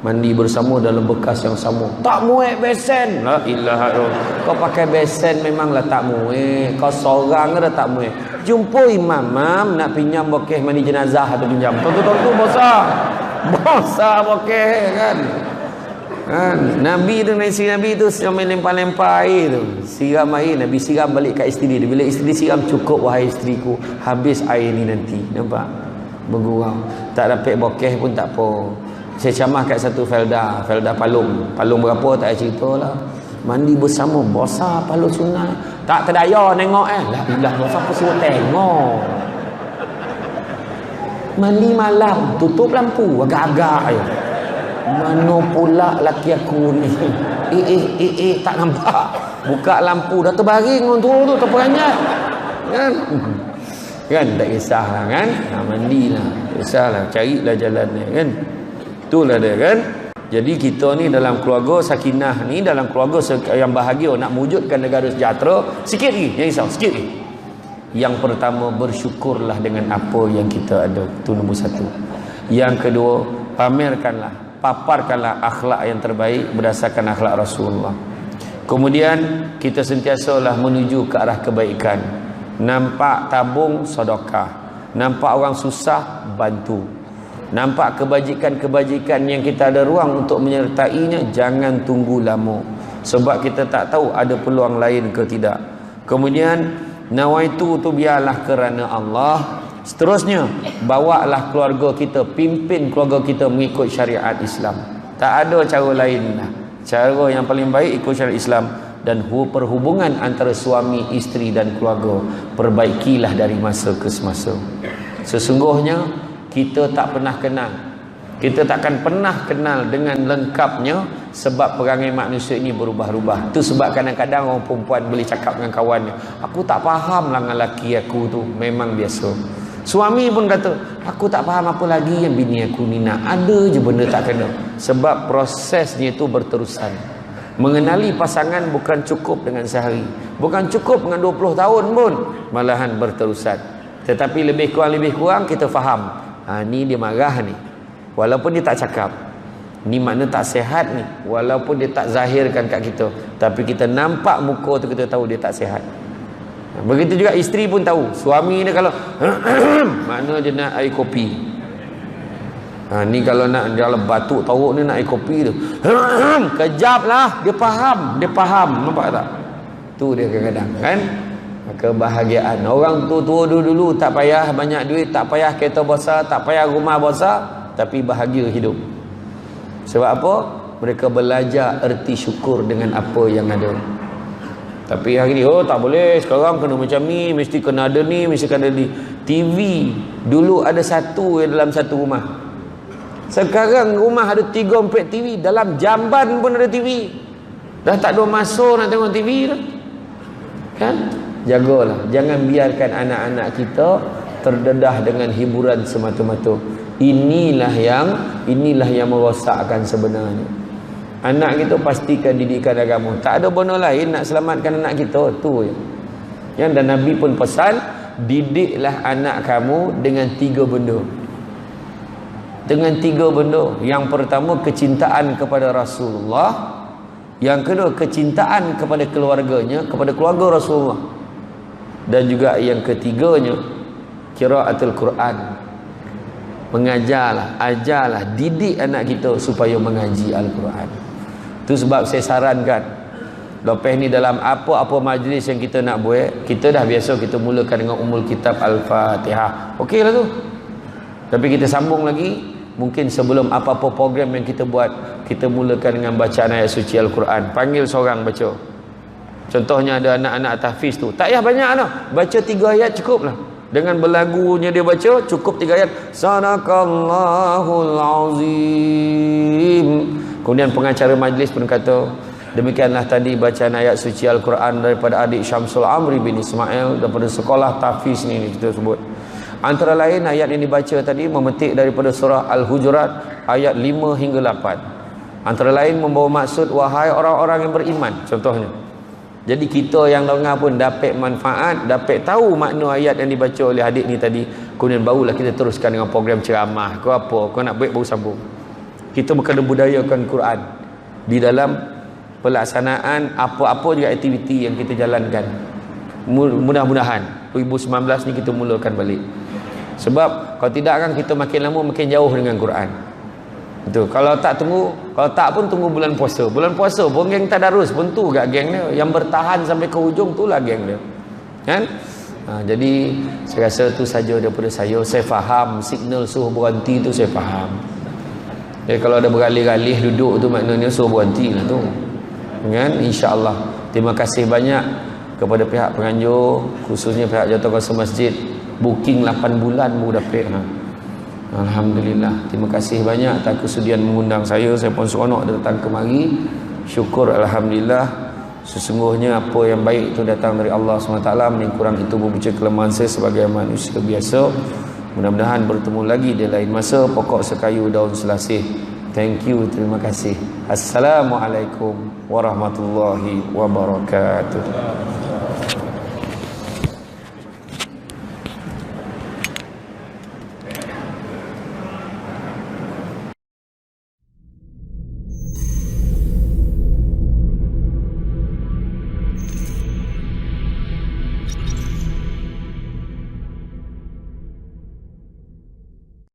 mandi bersama dalam bekas yang sama. Tak muat besen. La ilaha illallah. Kau pakai besen memanglah tak muat. Kau seorang ke dah tak muat. Jumpa imam nak pinjam bokeh mandi jenazah atau pinjam. Tentu besar bokeh kan. Nabi tu, isteri Nabi tu sampai lempar-lempar air tu, siram air. Nabi siram balik kat isteri dia. Bila isteri siram, cukup wahai isteriku, habis air ni nanti. Nampak? Bergurau. Tak dapat bokeh pun tak apa. Saya ceramah kat satu Felda Palung berapa tak cerita lah. Mandi bersama, bosa Palung sunat. Tak terdaya nengok lah ilah, siapa suruh tengok. Mandi malam, tutup lampu agak-agak je. Mana pula laki aku ni? Tak nampak. Buka lampu dah terbaring orang tu terperanjat. Kan tak kisahlah kan. Mandilah. Tak kisahlah, carilah jalannya kan. Itulah dia kan. Jadi kita ni dalam keluarga sakinah ni, dalam keluarga yang bahagia, nak wujudkan negara sejahtera, sikit lagi, jangan risau, sikit lagi. Yang pertama, bersyukurlah dengan apa yang kita ada. Itu nombor satu. Yang kedua, paparkanlah akhlak yang terbaik berdasarkan akhlak Rasulullah. Kemudian kita sentiasalah menuju ke arah kebaikan. Nampak tabung, sedekah. Nampak orang susah, bantu. Nampak kebajikan-kebajikan yang kita ada ruang untuk menyertainya, jangan tunggu lama. Sebab kita tak tahu ada peluang lain ke tidak. Kemudian nawaitu tu biarlah kerana Allah. Seterusnya, bawalah keluarga kita, pimpin keluarga kita mengikut syariat Islam. Tak ada cara lain lah. Cara yang paling baik ikut syariat Islam. Dan perhubungan antara suami, isteri dan keluarga, perbaikilah dari masa ke semasa. Sesungguhnya kita tak pernah kenal, kita takkan pernah kenal dengan lengkapnya, sebab perangai manusia ini berubah-ubah. Itu sebab kadang-kadang orang perempuan boleh cakap dengan kawannya, aku tak faham lah dengan laki aku tu. Memang biasa. Suami pun kata, aku tak faham apa lagi yang bini aku ni nak. Ada je benda tak kena. Sebab prosesnya itu berterusan. Mengenali pasangan bukan cukup dengan sehari, bukan cukup dengan 20 tahun pun, malahan berterusan. Tetapi lebih kurang kita faham, ni dia marah ni, walaupun dia tak cakap. Ni makna tak sihat ni, walaupun dia tak zahirkan kat kita, tapi kita nampak muka tu, kita tahu dia tak sihat. Begitu juga isteri pun tahu. Suami ni kalau makna dia nak air kopi. Ni kalau nak dalam batuk teruk ni nak air kopi tu. Kejap lah, dia faham. Nampak tak? Tu dia kadang-kadang kan. Kebahagiaan. Orang tua dulu tak payah banyak duit, tak payah kereta besar, tak payah rumah besar, tapi bahagia hidup. Sebab apa? Mereka belajar erti syukur dengan apa yang ada. Tapi hari ni, tak boleh, sekarang kena macam ni, mesti kena ada ni, mesti kena ada ni. TV dulu ada satu dalam satu rumah. Sekarang rumah ada 3-4 TV. Dalam jamban pun ada TV. Dah tak ada masa nak tengok TV dah. Kan? Jagalah, jangan biarkan anak-anak kita terdedah dengan hiburan semata-mata. Inilah yang merosakkan sebenarnya. Anak kita pastikan didikan agama. Tak ada benda lain nak selamatkan anak kita, tu je. Dan Nabi pun pesan, didiklah anak kamu dengan 3 benda. Dengan 3 benda. Yang pertama, kecintaan kepada Rasulullah. Yang kedua, kecintaan kepada keluarganya, kepada keluarga Rasulullah. Dan juga yang ketiganya, qiraatul Quran. Mengajarlah, ajarlah, didik anak kita supaya mengaji Al-Quran. Itu sebab saya sarankan, lepas ni dalam apa-apa majlis yang kita nak buat, kita dah biasa kita mulakan dengan umul kitab Al-Fatihah. Okey lah tu. Tapi kita sambung lagi, mungkin sebelum apa-apa program yang kita buat, kita mulakan dengan bacaan ayat suci Al-Quran. Panggil seorang baca. Contohnya ada anak-anak tahfiz tu, tak payah banyak dah, baca 3 ayat cukup lah. Dengan berlagunya dia baca, cukup 3 ayat. Sadaqallahul azim. Kemudian pengacara majlis pun kata, demikianlah tadi bacaan ayat suci Al-Quran daripada adik Syamsul Amri bin Ismail daripada sekolah tahfiz ni kita sebut. Antara lain ayat yang dibaca tadi memetik daripada surah Al-Hujurat ayat 5 hingga 8. Antara lain membawa maksud, wahai orang-orang yang beriman, contohnya. Jadi kita yang dengar pun dapat manfaat, dapat tahu makna ayat yang dibaca oleh adik ni tadi. Kemudian barulah kita teruskan dengan program ceramah ke apa, kau nak baik baru sambung. Kita kena budayakan Quran di dalam pelaksanaan apa-apa juga aktiviti yang kita jalankan. Mudah-mudahan 2019 ni kita mulakan balik. Sebab kalau tidak kan kita makin lama makin jauh dengan Quran. Itu kalau tak pun tunggu bulan puasa. Bulan puasa pun geng tadarus pun tu gak geng dia. Yang bertahan sampai ke hujung tulah geng dia. Kan? Jadi saya rasa tu saja daripada saya. Saya faham signal suruh berhenti tu, saya faham. Kalau ada beralih-alih duduk tu maknanya suruh berhenti lah tu. Kan? InsyaAllah. Terima kasih banyak kepada pihak penganjur, khususnya pihak Jawatankuasa Masjid. Booking 8 bulan baru dapat. Alhamdulillah, terima kasih banyak atas kesudian mengundang saya. Saya pun seronok datang kemari. Syukur Alhamdulillah. Sesungguhnya apa yang baik itu datang dari Allah SWT. Yang kurang itu berbicara kelemahan saya sebagai manusia biasa. Mudah-mudahan bertemu lagi di lain masa. Pokok sekayu daun selasih. Thank you, terima kasih. Assalamualaikum warahmatullahi wabarakatuh.